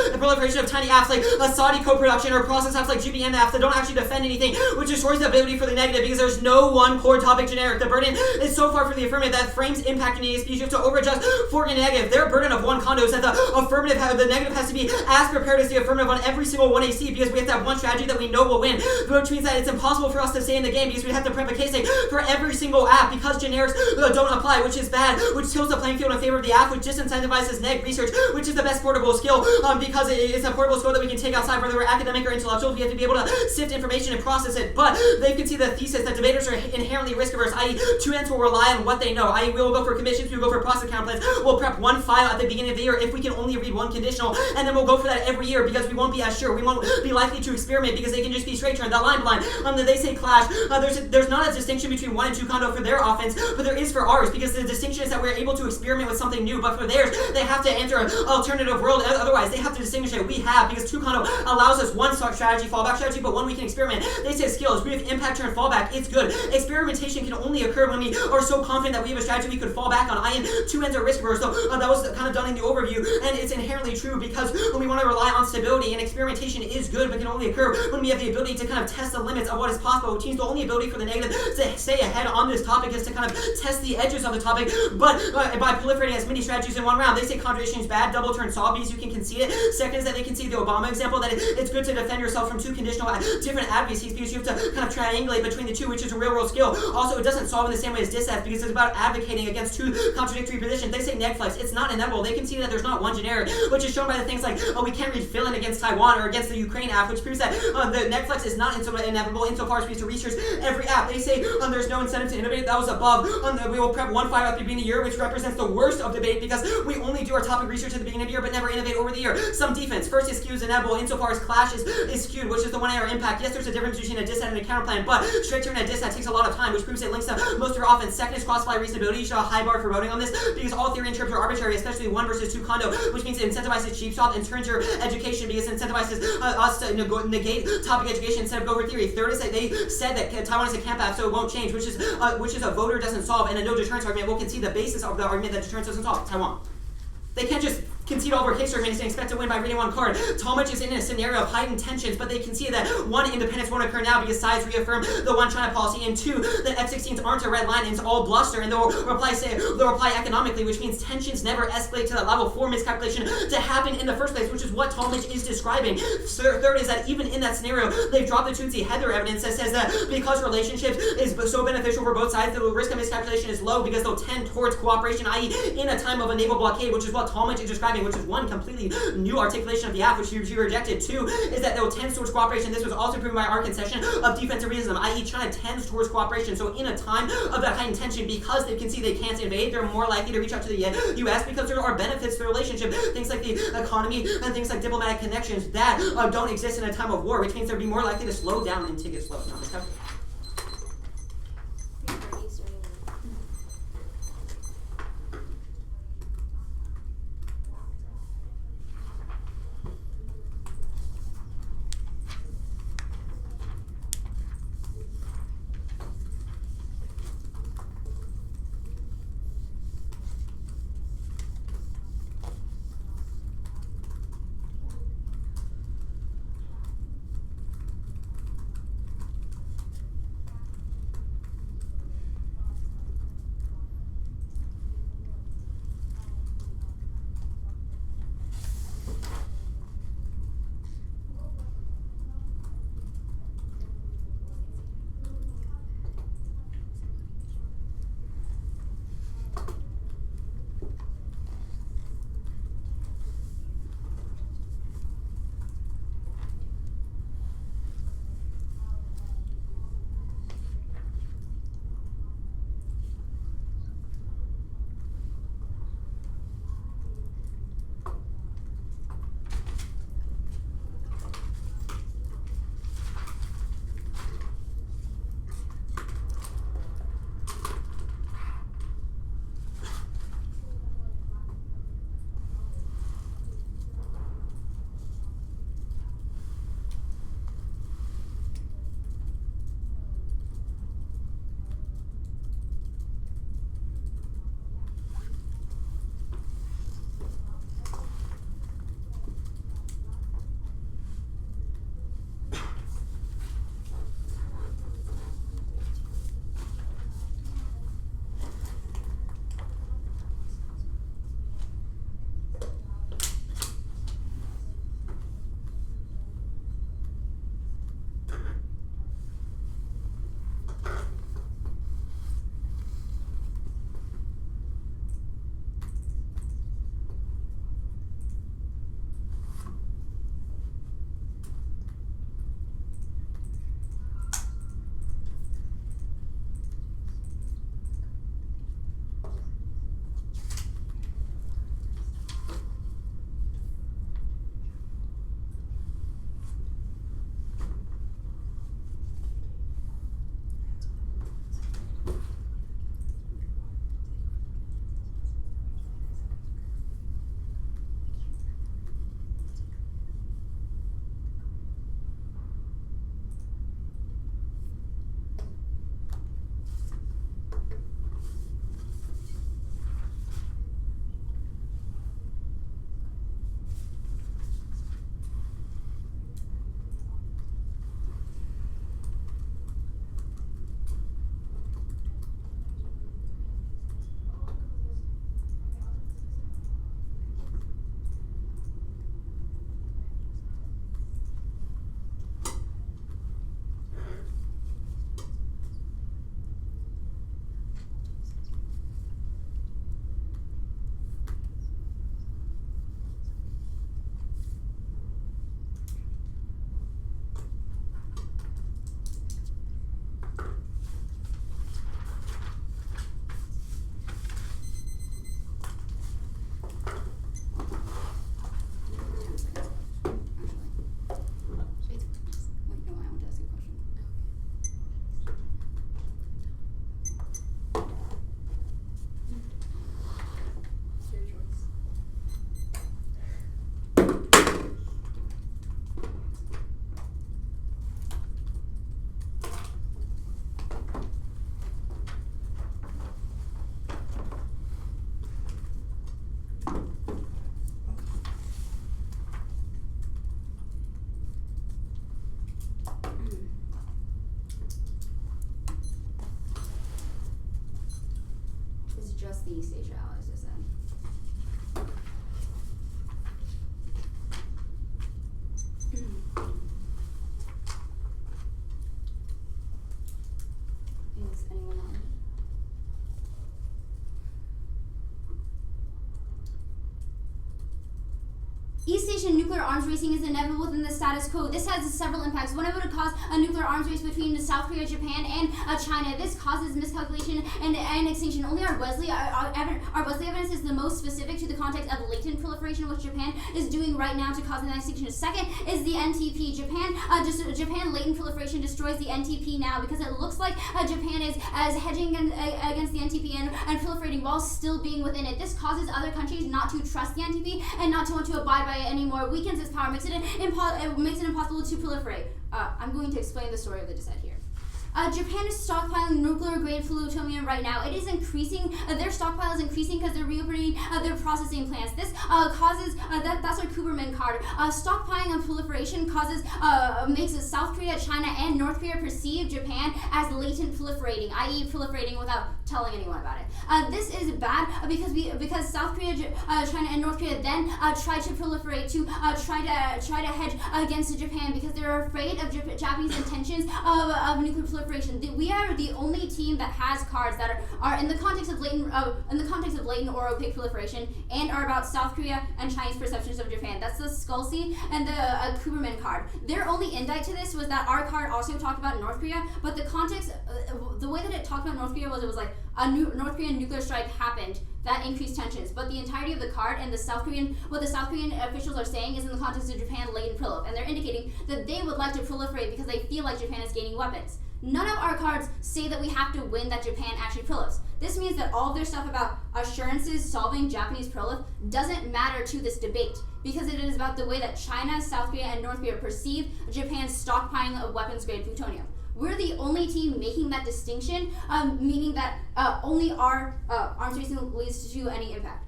of tiny apps like a Saudi co-production or process apps like GBM apps that don't actually defend anything, which destroys the ability for the negative because there's no one core topic generic. The burden is so far from the affirmative that frames impact in ESPs. You have to over-adjust for the negative. Their burden of one condo is that the negative has to be as prepared as the affirmative on every single one AC because we have to have one strategy that we know will win, which means that it's impossible for us to stay in the game because we have to prep a case for every single app because generics don't apply, which is bad, which tilts the playing field in favor of the app, which disincentivizes neg research, which is the best portable skill because it's a portable skill that we can take outside, whether we're academic or intellectual. We have to be able to sift information and process it. But they can see the thesis that debaters are inherently risk averse, i.e. students will rely on what they know, i.e. we will go for commissions, we will go for process count plans, we'll prep one file at the beginning of the year if we can only read one conditional, and then we'll go for that every year because we won't be as sure, we won't be likely to experiment because they can just be straight turn, that line blind. They say clash, there's not a distinction between 1 and 2 condo for their offense, but there is for ours because the distinction is that we're able to experiment with something new, but for theirs, they have to enter an alternative world. Otherwise, they have to distinguish it. We have, because 2 condo allows us one strategy, fallback strategy, but one we can experiment. They say skills. We have impact turn fallback. It's good. Experimentation can only occur when we are so confident that we have a strategy we could fall back on. Two ends are risk averse. So that was kind of done in the overview, and it's inherently true because when we want to rely on stability, and experimentation is good, but can only occur when we have the ability to kind of test the limits of what is possible, which means the only ability for the negative to stay ahead on this topic is to kind of test the edges of the topic, but by proliferating as many strategies in one round. They say contradiction is bad, double turn saw because you can concede it. Second is that they can see the Obama example, that it's good to defend yourself from 2 conditional different advocacies because you have to kind of triangulate between the 2, which is a real world skill. Also, it doesn't solve in the same way as dissat because it's about advocating against 2 contradictory positions. They say neg flex. It's not inevitable. They can see that there's not one generic, which is shown by the things like, we can't read fill-in against Taiwan or against the Ukraine app, which proves that the neg flex is not inevitable insofar as we have to research every app. They say there's no incentive to innovate. That was above. We will prep 1 file at the beginning of the year, which represents the worst of debate because we only do our topic research at the beginning of the year but never innovate over the year. Some defense. First is skews inevitable insofar as clash is skewed, which is the 1 AR impact. Yes, there's a difference between a dissat and a counterplan, but straight turn and a dissat takes a lot of time, which proves it links to most of your offense. Second is cross-fly reasonability. You should have a high bar for voting on this because all theory and terms are arbitrary, especially 1 versus 2 condo, which means it incentivizes cheap shop and turns your education because it incentivizes us to negate topic education instead of go over theory. Third is that they said that Taiwan is a camp app, so it won't change, which is a voter doesn't solve, and a no deterrence argument will concede the basis of the argument that deterrence doesn't solve. Taiwan. They can't just concede all their case arguments and expect to win by reading one card. Talmadge is in a scenario of heightened tensions, but they concede that one, independence won't occur now because sides reaffirm the one China policy, and two, the F-16s aren't a red line and it's all bluster, and they'll reply economically, which means tensions never escalate to that level for miscalculation to happen in the first place, which is what Talmadge is describing. Third is that even in that scenario, they've dropped the Tutsi Heather evidence that says that because relationships is so beneficial for both sides, the risk of miscalculation is low because they'll tend towards cooperation, i.e. in a time of a naval blockade, which is what Talmadge is describing, which is one completely new articulation of the app, which she rejected. Two is that they'll tend towards cooperation. This was also proven by our concession of defensive realism, i.e. China tends towards cooperation. So in a time of that heightened tension, because they can see they can't invade, they're more likely to reach out to the U.S. because there are benefits to the relationship, things like the economy and things like diplomatic connections that don't exist in a time of war, which means they'd be more likely to slow down and to get slow down. the East Asia allies just said. Is anyone on? East Asian nuclear arms racing is inevitable within the status quo. This has several impacts. One, it would cause a nuclear arms race between South Korea, Japan, and China. This causes miscalculation and extinction. Only our Wesley evidence is the most specific to the context of latent proliferation, which Japan is doing right now to cause an extinction. Second is the NTP. Japan latent proliferation destroys the NTP now because it looks like Japan is hedging against the NTP and proliferating while still being within it. This causes other countries not to trust the NTP and not to want to abide by it anymore, weakens its power, makes it impossible to proliferate. I'm going to explain the story of the dissent here. Japan is stockpiling nuclear-grade plutonium right now. It is increasing. Their stockpile is increasing because they're reopening their processing plants. This causes that's our Kuberman card. Stockpiling and proliferation makes South Korea, China, and North Korea perceive Japan as latent proliferating, i.e., proliferating without telling anyone about it. This is bad because South Korea, China, and North Korea then try to proliferate to try to hedge against Japan because they're afraid of Japanese intentions of nuclear proliferation. We are the only team that has cards that are in the context of latent or opaque proliferation and are about South Korea and Chinese perceptions of Japan. That's the Skulsi and the Kuberman card. Their only indite to this was that our card also talked about North Korea, but the context, the way that it talked about North Korea was it was like a North Korean nuclear strike happened that increased tensions, but the entirety of the card and what the South Korean officials are saying is in the context of Japan latent prolif, and they're indicating that they would like to proliferate because they feel like Japan is gaining weapons. None of our cards say that we have to win that Japan actually prolifs. This means that all of their stuff about assurances solving Japanese prolif doesn't matter to this debate because it is about the way that China, South Korea, and North Korea perceive Japan's stockpiling of weapons-grade plutonium. We're the only team making that distinction, meaning that only our arms racing leads to any impact.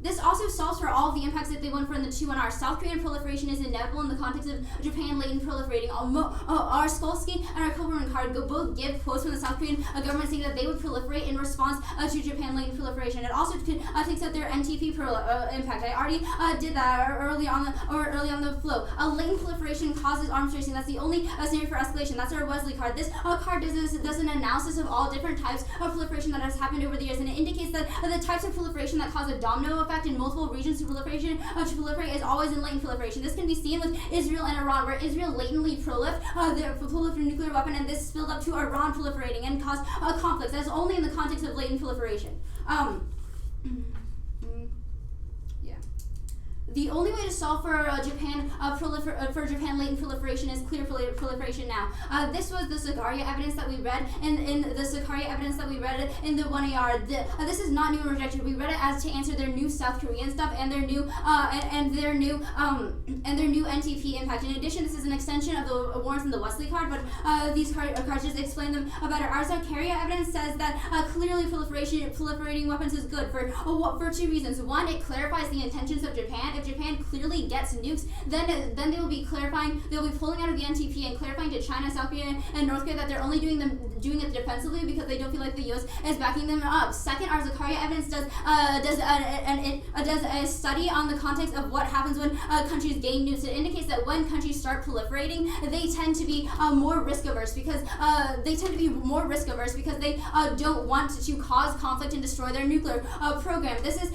This also solves for all of the impacts that they want from the 2-1R. South Korean proliferation is inevitable in the context of Japan latent proliferating. Our Skolsky and our Koberman card both give quotes from the South Korean government saying that they would proliferate in response to Japan latent proliferation. It also takes out their NTP impact. I already did that early on the flow. Latent proliferation causes arms racing. That's the only scenario for escalation. That's our Wesley card. This card does an analysis of all different types of proliferation that has happened over the years, and it indicates that the types of proliferation that cause a domino effect in multiple regions to proliferate is always in latent proliferation. This can be seen with Israel and Iran, where Israel latently prolifered a nuclear weapon, and this spilled up to Iran proliferating and caused conflicts. That's only in the context of latent proliferation. The only way to solve for Japan latent proliferation is clear proliferation now. This was the Sagaria evidence that we read in the Sagaria evidence that we read in the 1AR. This is not new and rejected. We read it as to answer their new South Korean stuff and their new NTP impact. In addition, this is an extension of the warrants in the Wesley card, but these cards just explain them better. Our Sagaria evidence says that clearly proliferating weapons is good for two reasons. One, it clarifies the intentions of Japan. If Japan clearly gets nukes, then they will be pulling out of the NTP and clarifying to China, South Korea, and North Korea that they're only doing it defensively because they don't feel like the US is backing them up. Second, our Zakaria evidence does a study on the context of what happens when countries gain nukes. It indicates that when countries start proliferating, they tend to be more risk averse because they don't want to cause conflict and destroy their nuclear program. This is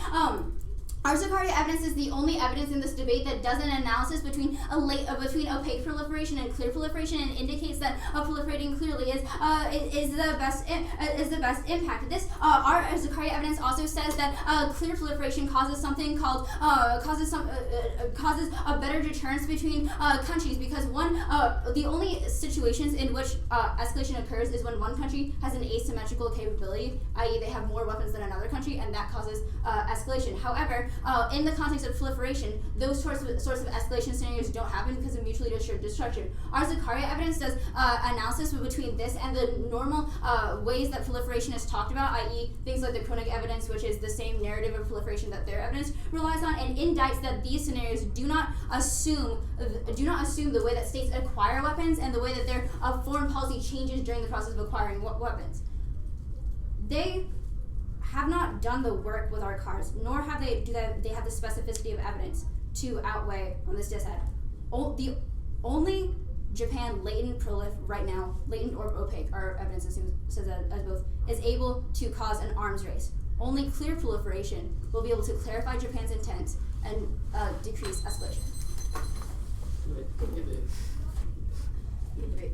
our Zakaria evidence is the only evidence in this debate that does an analysis between opaque proliferation and clear proliferation and indicates that proliferating clearly is the best impact. This our Zakaria evidence also says that clear proliferation causes something called causes a better deterrence between countries because the only situations in which escalation occurs is when one country has an asymmetrical capability, i.e. they have more weapons than another country, and that causes escalation. However, in the context of proliferation, those sorts of escalation scenarios don't happen because of mutually assured destruction. Our Zakaria evidence does analysis between this and the normal ways that proliferation is talked about, i.e. things like the Cronin evidence, which is the same narrative of proliferation that their evidence relies on, and indicts that these scenarios do not assume the way that states acquire weapons and the way that their foreign policy changes during the process of acquiring weapons. They have not done the work with our cars, nor have they have the specificity of evidence to outweigh on this dishead. The only Japan latent prolif right now, latent or opaque, our evidence says that as both, is able to cause an arms race. Only clear proliferation will be able to clarify Japan's intent and decrease escalation. Great.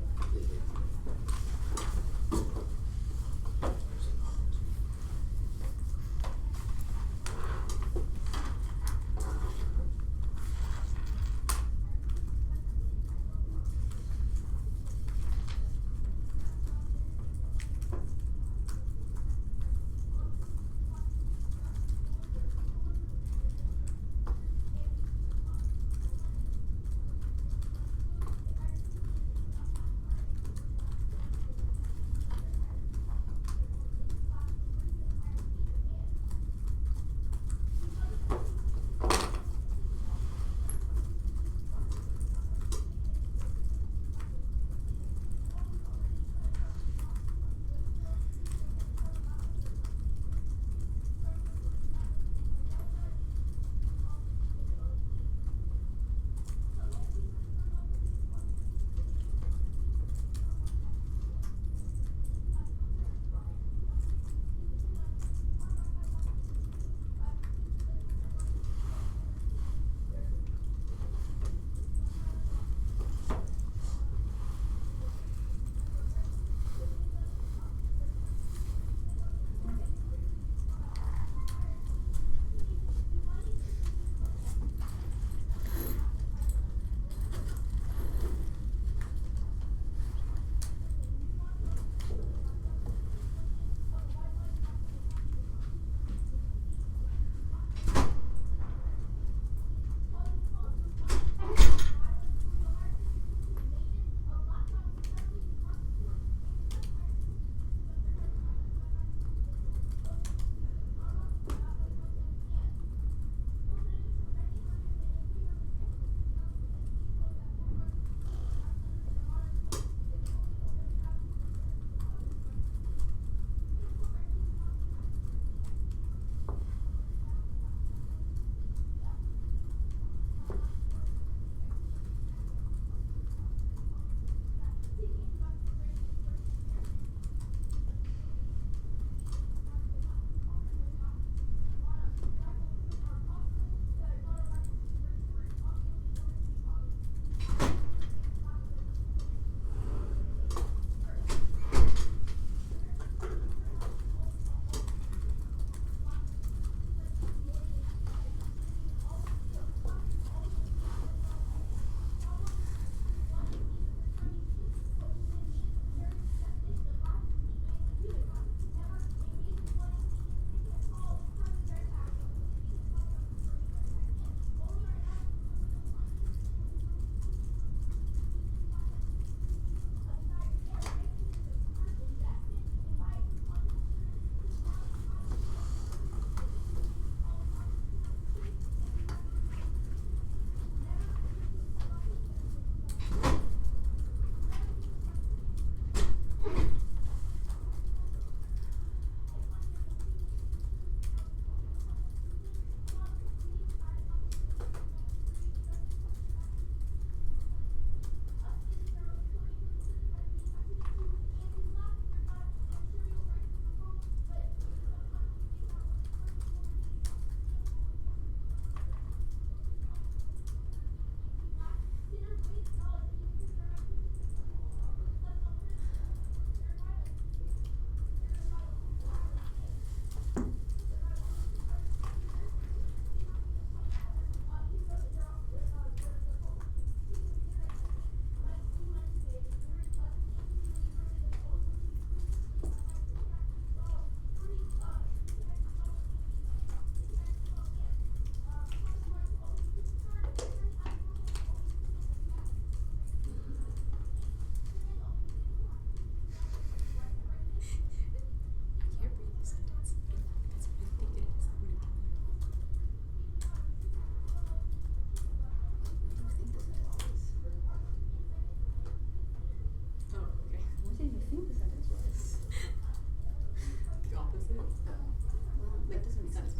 That doesn't make sense.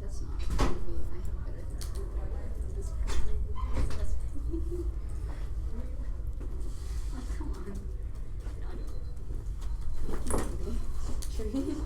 That's not me. I have better things. Like, come on. Tree.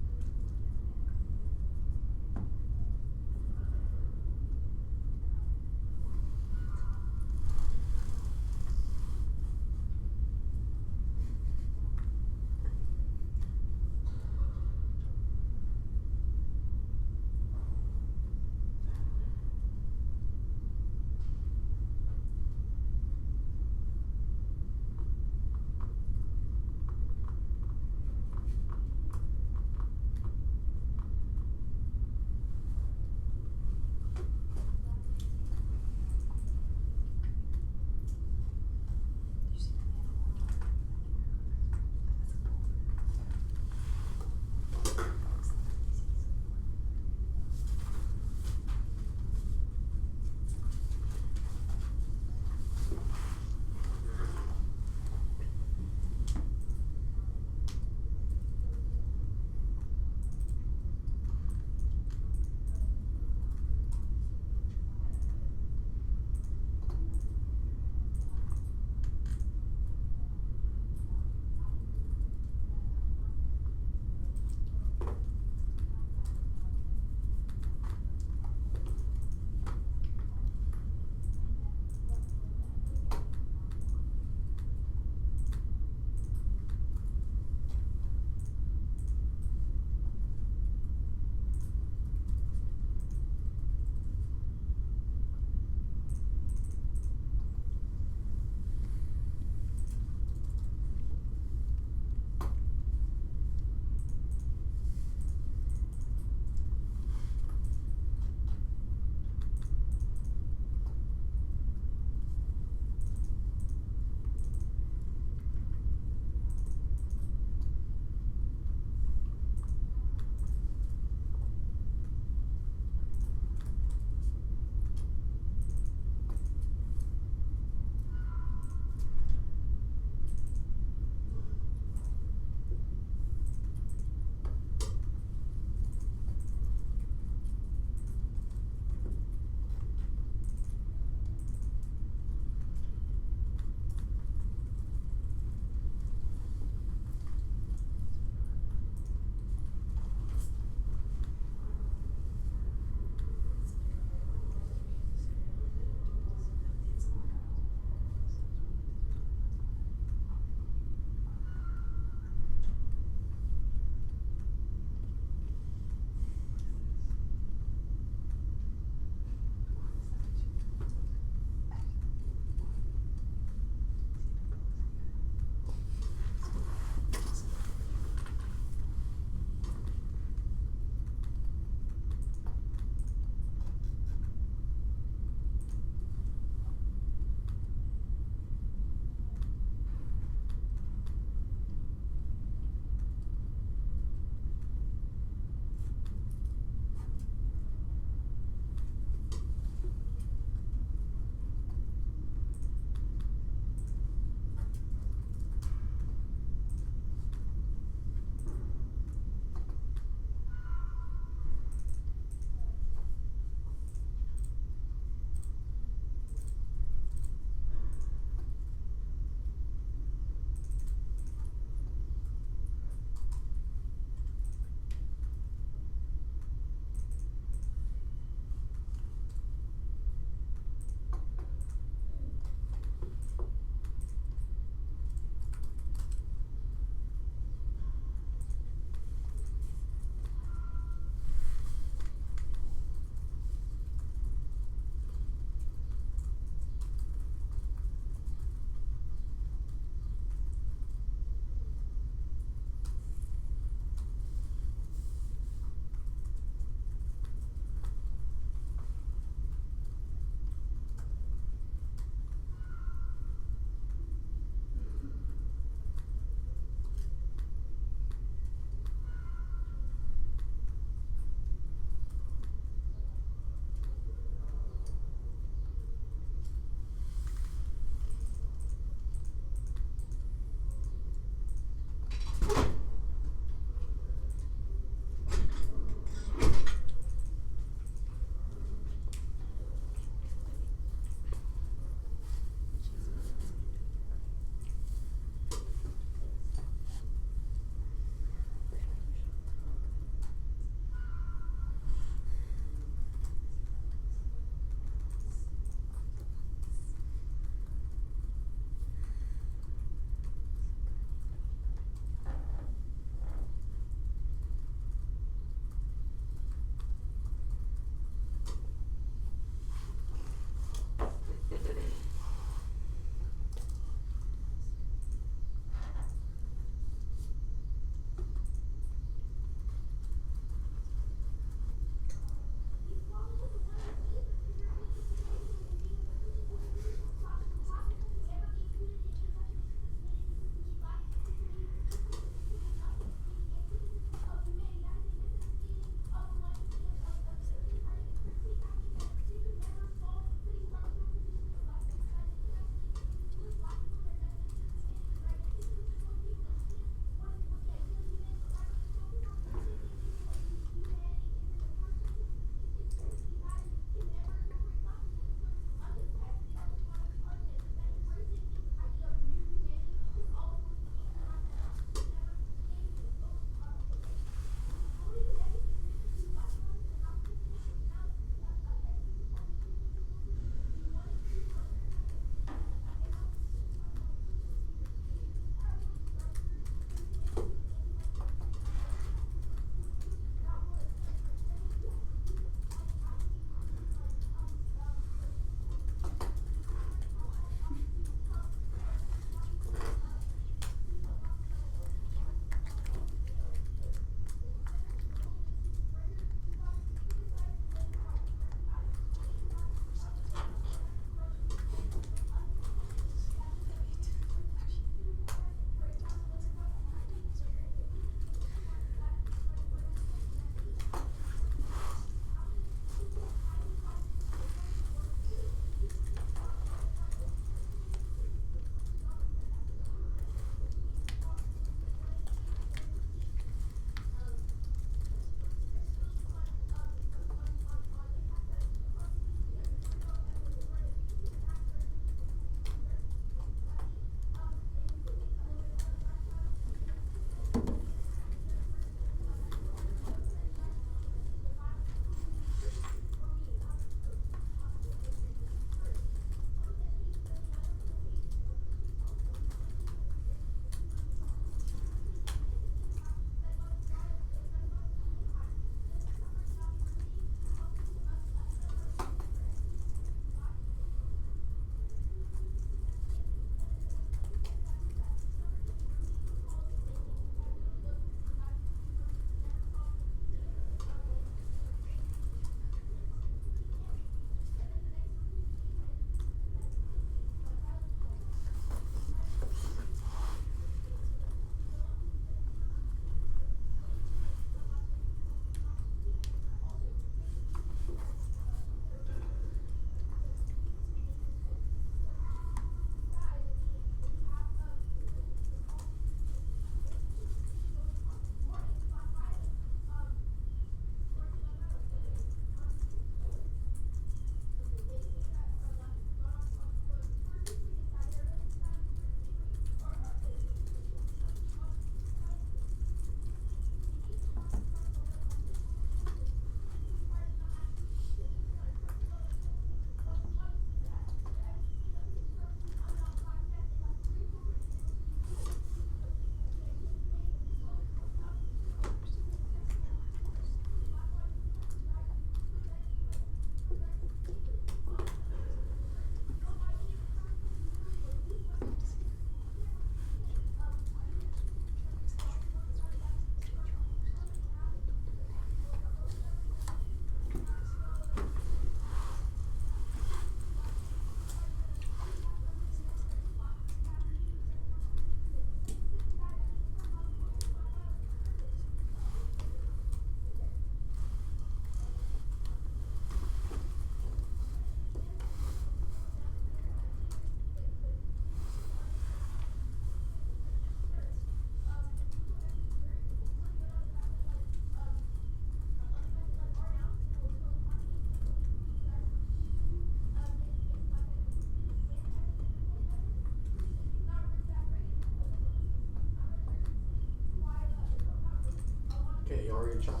your shot.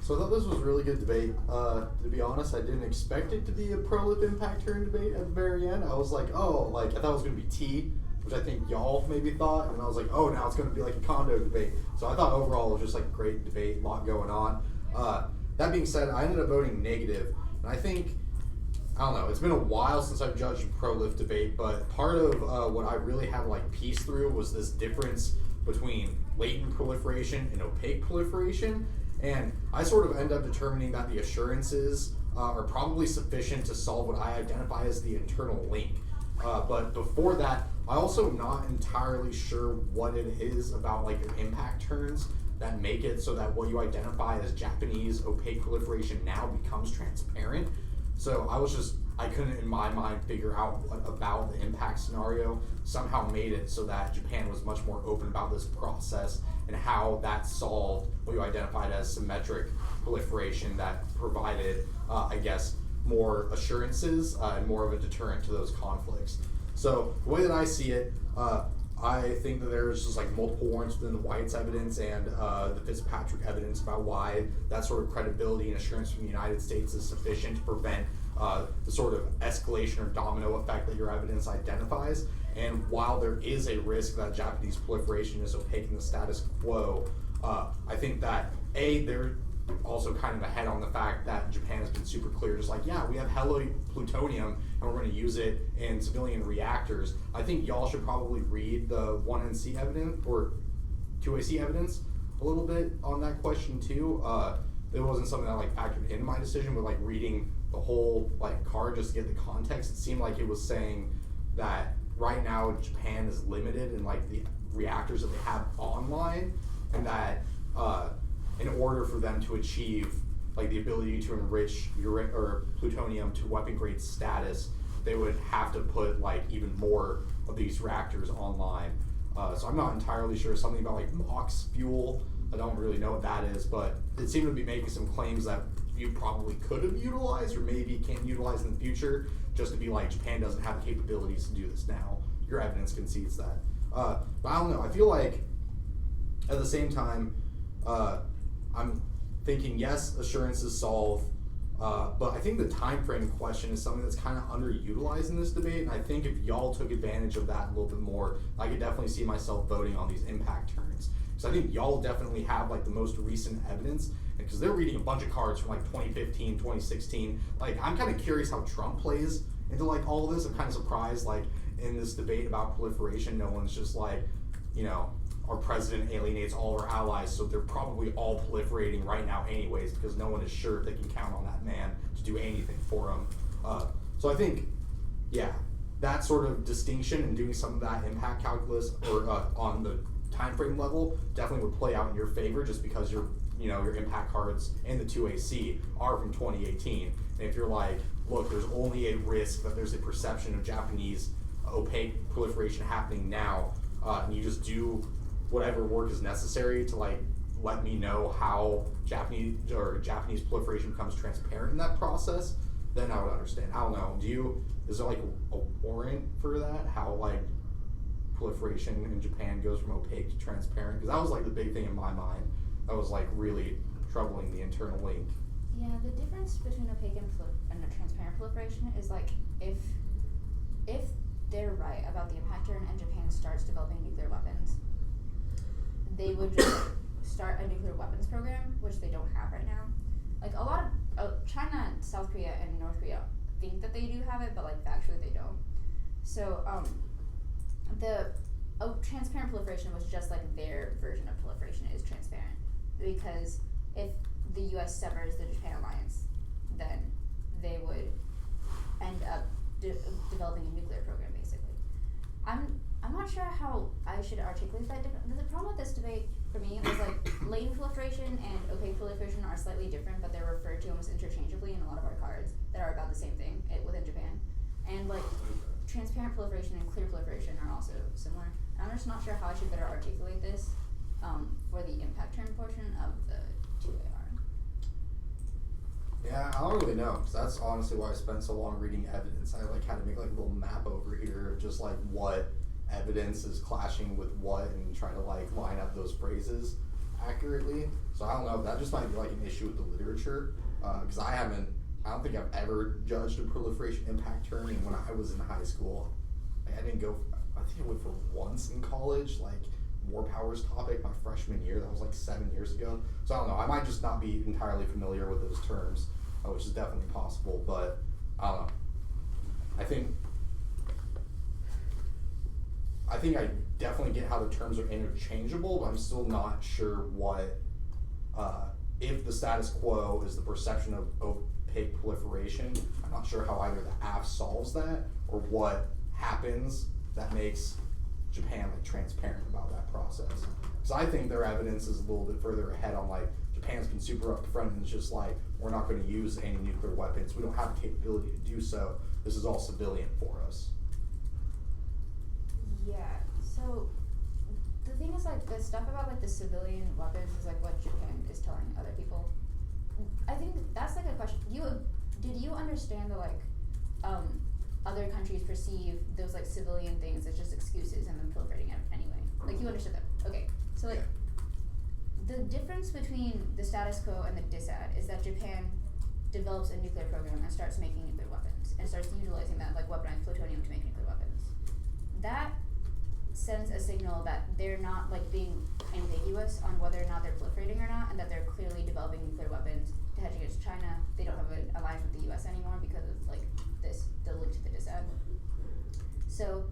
So I thought this was a really good debate. To be honest, I didn't expect it to be a pro-lip impact turn debate at the very end. I was like, oh, like I thought it was going to be T, which I think y'all maybe thought, and I was like, oh, now it's going to be like a condo debate. So I thought overall it was just like a great debate, a lot going on. That being said, I ended up voting negative, and I think, I don't know, it's been a while since I've judged a pro-lip debate, but part of what I really had to like piece through was this difference between latent proliferation and opaque proliferation. And I sort of end up determining that the assurances are probably sufficient to solve what I identify as the internal link. But before that, I also not entirely sure what it is about like your impact turns that make it so that what you identify as Japanese opaque proliferation now becomes transparent. So I couldn't in my mind figure out what about the impact scenario somehow made it so that Japan was much more open about this process and how that solved what you identified as symmetric proliferation that provided, I guess, more assurances and more of a deterrent to those conflicts. So the way that I see it, I think that there's just like multiple warrants within the White's evidence and the Fitzpatrick evidence about why that sort of credibility and assurance from the United States is sufficient to prevent the sort of escalation or domino effect that your evidence identifies. And while there is a risk that Japanese proliferation is opaquing the status quo, I think that they're also kind of ahead on the fact that Japan has been super clear, just like, yeah, we have hella plutonium and we're going to use it in civilian reactors. I think y'all should probably read the 1NC evidence or 2AC evidence a little bit on that question too. It wasn't something that like factored into my decision, but like reading the whole like card just to get the context, it seemed like it was saying that right now Japan is limited in like the reactors that they have online, and that in order for them to achieve like the ability to enrich plutonium to weapon grade status, they would have to put like even more of these reactors online. So I'm not entirely sure. Something about like MOX fuel. I don't really know what that is, but it seemed to be making some claims that you probably could have utilized or maybe can't utilize in the future, just to be like, Japan doesn't have the capabilities to do this now. Your evidence concedes that. But I don't know. I feel like at the same time, I'm thinking, yes, assurances solve, but I think the time frame question is something that's kind of underutilized in this debate, and I think if y'all took advantage of that a little bit more, I could definitely see myself voting on these impact turns. So I think y'all definitely have like the most recent evidence, because they're reading a bunch of cards from like 2015, 2016. Like, I'm kind of curious how Trump plays into like all of this. I'm kind of surprised, like in this debate about proliferation, no one's just like, you know, our president alienates all of our allies, so they're probably all proliferating right now anyways, because no one is sure if they can count on that man to do anything for them. So I think, yeah, that sort of distinction and doing some of that impact calculus or on the time frame level definitely would play out in your favor, just because your impact cards and the 2AC are from 2018. And if you're like, look, there's only a risk that there's a perception of Japanese opaque proliferation happening now, and you just do whatever work is necessary to like let me know how Japanese proliferation becomes transparent in that process, then I would understand. I don't know. Is there like a warrant for that? How like proliferation in Japan goes from opaque to transparent? Because that was like the big thing in my mind. That was like really troubling the internal link. Yeah, the difference between opaque and a transparent proliferation is like if they're right about the impact turn and Japan starts developing nuclear weapons, they would just start a nuclear weapons program, which they don't have right now. Like a lot of China, South Korea, and North Korea think that they do have it, but like factually they don't. So the transparent proliferation was just like their version of proliferation is transparent, because if the U.S. severs the Japan alliance, then they would end up developing a nuclear program, basically. I'm not sure how I should articulate that different. The problem with this debate for me was like latent proliferation and opaque proliferation are slightly different, but they're referred to almost interchangeably in a lot of our cards that are about the same thing within Japan. And like transparent proliferation and clear proliferation are also similar. I'm just not sure how I should better articulate this for the impact turn portion of the 2AR. Yeah, I don't really know, because that's honestly why I spent so long reading evidence. I like had to make like a little map over here of just like what evidence is clashing with what and try to like line up those phrases accurately. So I don't know, that just might be like an issue with the literature, because I don't think I've ever judged a proliferation impact term, and when I was in high school, like, I think I went for once in college, like war powers topic my freshman year. That was like 7 years ago. So I don't know, I might just not be entirely familiar with those terms, which is definitely possible, but I don't know. I think I definitely get how the terms are interchangeable, but I'm still not sure what, if the status quo is the perception of opaque proliferation, I'm not sure how either the AF solves that or what happens that makes Japan like transparent about that process. Because I think their evidence is a little bit further ahead on like Japan's been super upfront and it's just like, we're not going to use any nuclear weapons. We don't have the capability to do so. This is all civilian for us. Yeah, so the thing is like the stuff about like the civilian weapons is like what Japan is telling other people. I think that's like a question. Did you understand that like other countries perceive those like civilian things as just excuses and then proliferating it anyway? Like you understood that. Okay. So like the difference between the status quo and the DISAD is that Japan develops a nuclear program and starts making nuclear weapons and starts utilizing that like weaponized plutonium to make nuclear weapons. That sends a signal that they're not like being ambiguous on whether or not they're proliferating or not, and that they're clearly developing nuclear weapons to hedge against China. They don't have an alliance with the US anymore because of like the link to the DISAD. So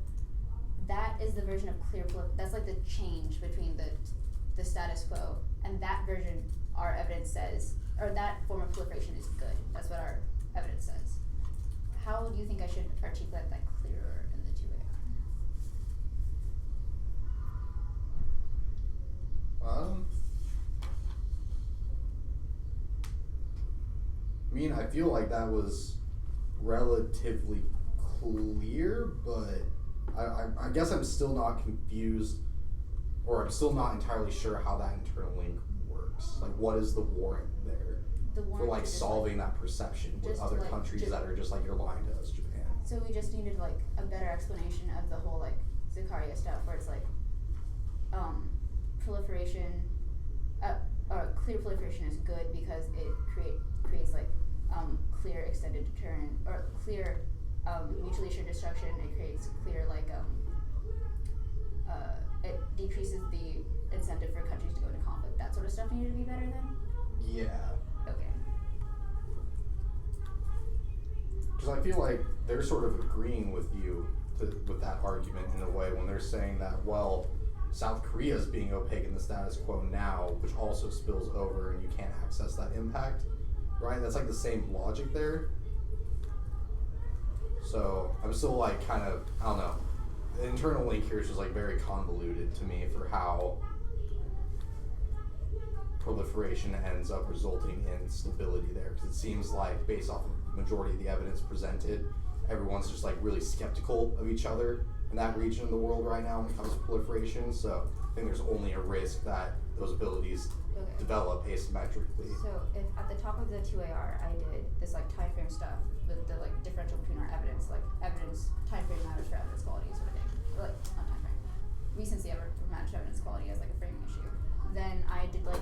that is the version of clear that's like the change between the status quo, and that version our evidence says, or that form of proliferation is good. That's what our evidence says. How do you think I should articulate that clearer in the 2AR? I mean, I feel like that was relatively clear, but I guess I'm still not confused, or I'm still not entirely sure how that internal link works. Like, what is the warrant there for like solving that perception with other countries that are just like, you're lying to us, Japan? So we just needed like a better explanation of the whole like Zakaria stuff, where it's like proliferation, or clear proliferation is good because it creates like clear extended deterrent, or clear mutually assured destruction. It creates clear like it decreases the incentive for countries to go into conflict. That sort of stuff needed to be better then? Yeah. Okay. Because I feel like they're sort of agreeing with you with that argument in a way when they're saying that, well, South Korea is being opaque in the status quo now, which also spills over and you can't access that impact, right? That's like the same logic there. So I'm still like kind of, I don't know. The internal link here is just like very convoluted to me for how proliferation ends up resulting in stability there, because it seems like based off of the majority of the evidence presented, everyone's just like really skeptical of each other in that region of the world right now when it comes to proliferation. So I think there's only a risk that those abilities develop asymmetrically. So if at the top of the 2AR I did this like time frame stuff with the like differential between our evidence, like evidence time frame matters for evidence quality sort of thing, or like not time frame, recency matters for evidence quality as like a framing issue. Then I did like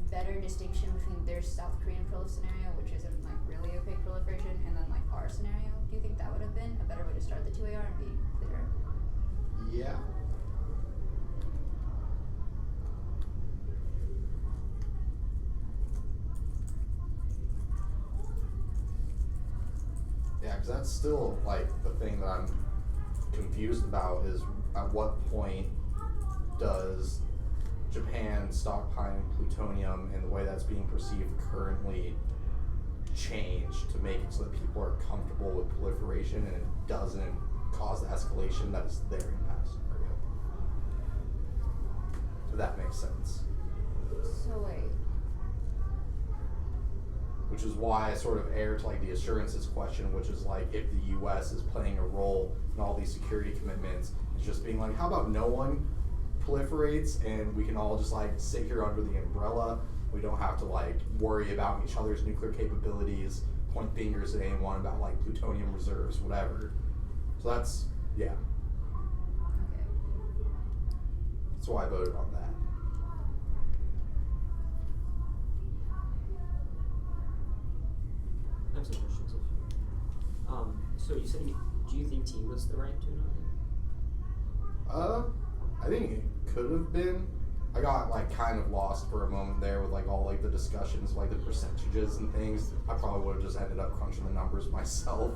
better distinction between their South Korean prolif scenario, which isn't like really opaque proliferation, and then like our scenario. Do you think that would have been a better way to start the 2AR and be clearer? Yeah. Yeah, because that's still like the thing that I'm confused about is at what point does Japan stockpiling plutonium and the way that's being perceived currently change to make it so that people are comfortable with proliferation and it doesn't cause the escalation that is there in that scenario. If that makes sense. So wait. Which is why I sort of err to like the assurances question, which is like if the US is playing a role in all these security commitments, it's just being like, how about no one proliferates and we can all just like sit here under the umbrella. We don't have to like worry about each other's nuclear capabilities, point fingers at anyone about like plutonium reserves, whatever. So that's, yeah. Okay. That's why I voted on that. So you said do you think T was the right 2-0? I think it could have been. I got like kind of lost for a moment there with like all like the discussions, like the percentages and things. I probably would have just ended up crunching the numbers myself.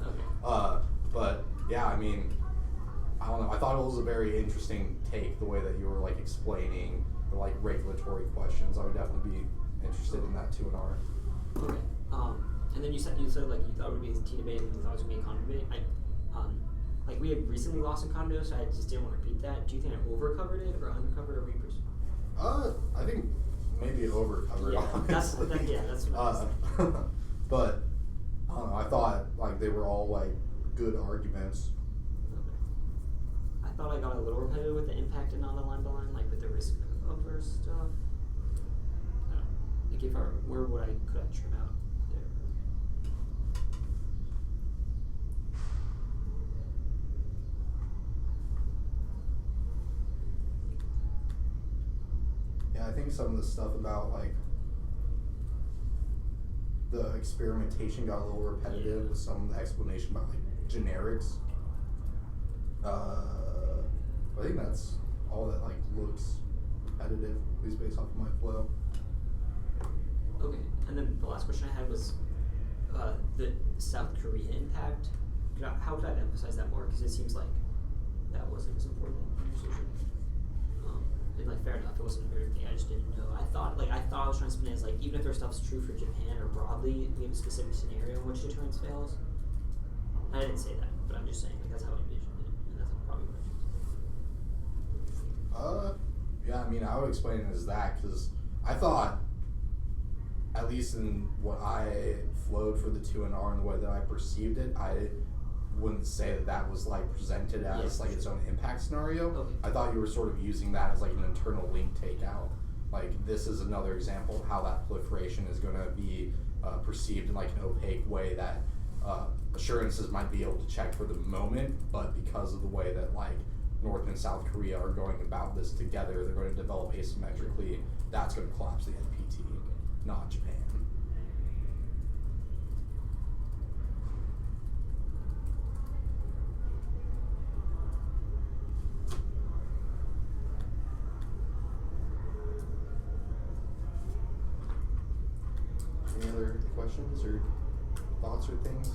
But yeah, I mean, I don't know. I thought it was a very interesting take, the way that you were like explaining the like regulatory questions. I would definitely be interested in that too in our. Okay. And then you said like you thought it would be a T debate and you thought it was gonna be a con debate. Like we had recently lost in condo, so I just didn't want to repeat that. Do you think I overcovered it or undercovered, or were you I think maybe it overcovered. Yeah, honestly. that's what I was but I don't know. I thought like they were all like good arguments. Okay. I thought I got a little repetitive with the impact and on the line by line, like with the risk averse stuff. I don't know. Like if where would I could I trim out there? Yeah, I think some of the stuff about like the experimentation got a little repetitive with some of the explanation about like generics. I think that's all that like looks repetitive, at least based off of my flow. Okay, and then the last question I had was the South Korea impact. How could I emphasize that more? Because it seems like that wasn't as important in the conversation. And like fair enough, it wasn't a very big thing. I just didn't know. I thought I was trying to spin it as like even if their stuff's true for Japan or broadly, we have a specific scenario in which deterrence fails. I didn't say that, but I'm just saying like that's how I envisioned it, and that's probably what I should say. Yeah, I mean, I would explain it as that because I thought, at least in what I flowed for the 2NR and the way that I perceived it, I wouldn't say that was like presented as like its own impact scenario. Okay. I thought you were sort of using that as like an internal link takeout. Like this is another example of how that proliferation is going to be perceived in like an opaque way that assurances might be able to check for the moment, but because of the way that like North and South Korea are going about this together, they're going to develop asymmetrically. That's going to collapse the NPT, not Japan. Any other questions or thoughts or things?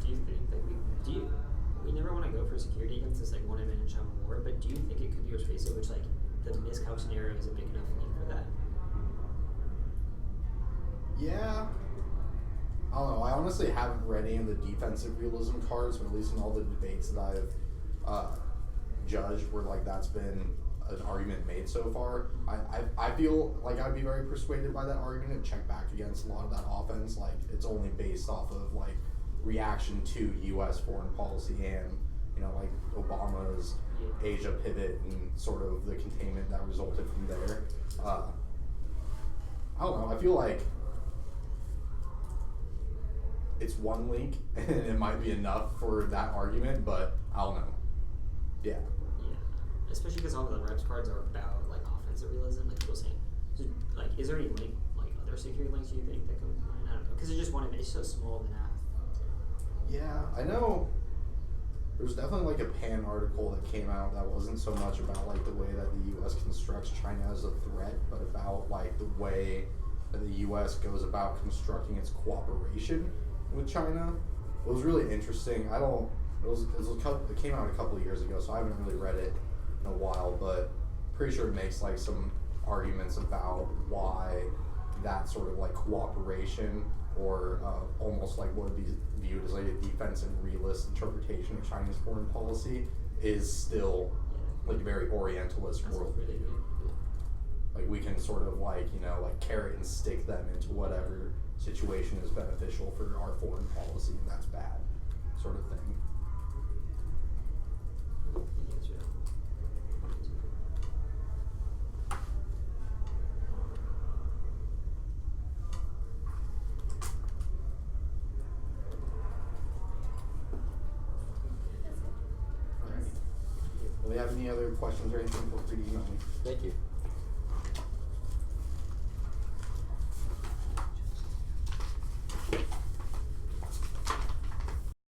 Do you think that we never want to go for security against this like one advantage on war, but do you think it could be persuasive, which like the miscalc scenario is a big enough link for that? Yeah. I don't know. I honestly haven't read any of the defensive realism cards, or at least in all the debates that I've judged where like that's been an argument made so far. I feel like I'd be very persuaded by that argument and check back against a lot of that offense. Like it's only based off of like reaction to U.S. foreign policy and like Obama's Asia pivot and sort of the containment that resulted from there. I don't know. I feel like it's one link and it might be enough for that argument, but I don't know. Yeah. Especially because all of the reps cards are about like offensive realism, like people saying, so, like, is there any link, like other security links you think that come to mind? I don't know, because it's just one of it. It's so small of an app. Yeah, I know. There's definitely like a PAN article that came out that wasn't so much about like the way that the U.S. constructs China as a threat, but about like the way that the U.S. goes about constructing its cooperation with China. It was really interesting. It came out a couple of years ago, so I haven't really read it in a while, but pretty sure it makes like some arguments about why that sort of like cooperation or almost like what would be viewed as like a defensive realist interpretation of Chinese foreign policy is still like a very Orientalist world. Really good. Like we can sort of like like carrot and stick them into whatever situation is beneficial for our foreign policy, and that's bad, sort of thing. Alright. If you have any other questions or anything, feel free to email me. Thank you.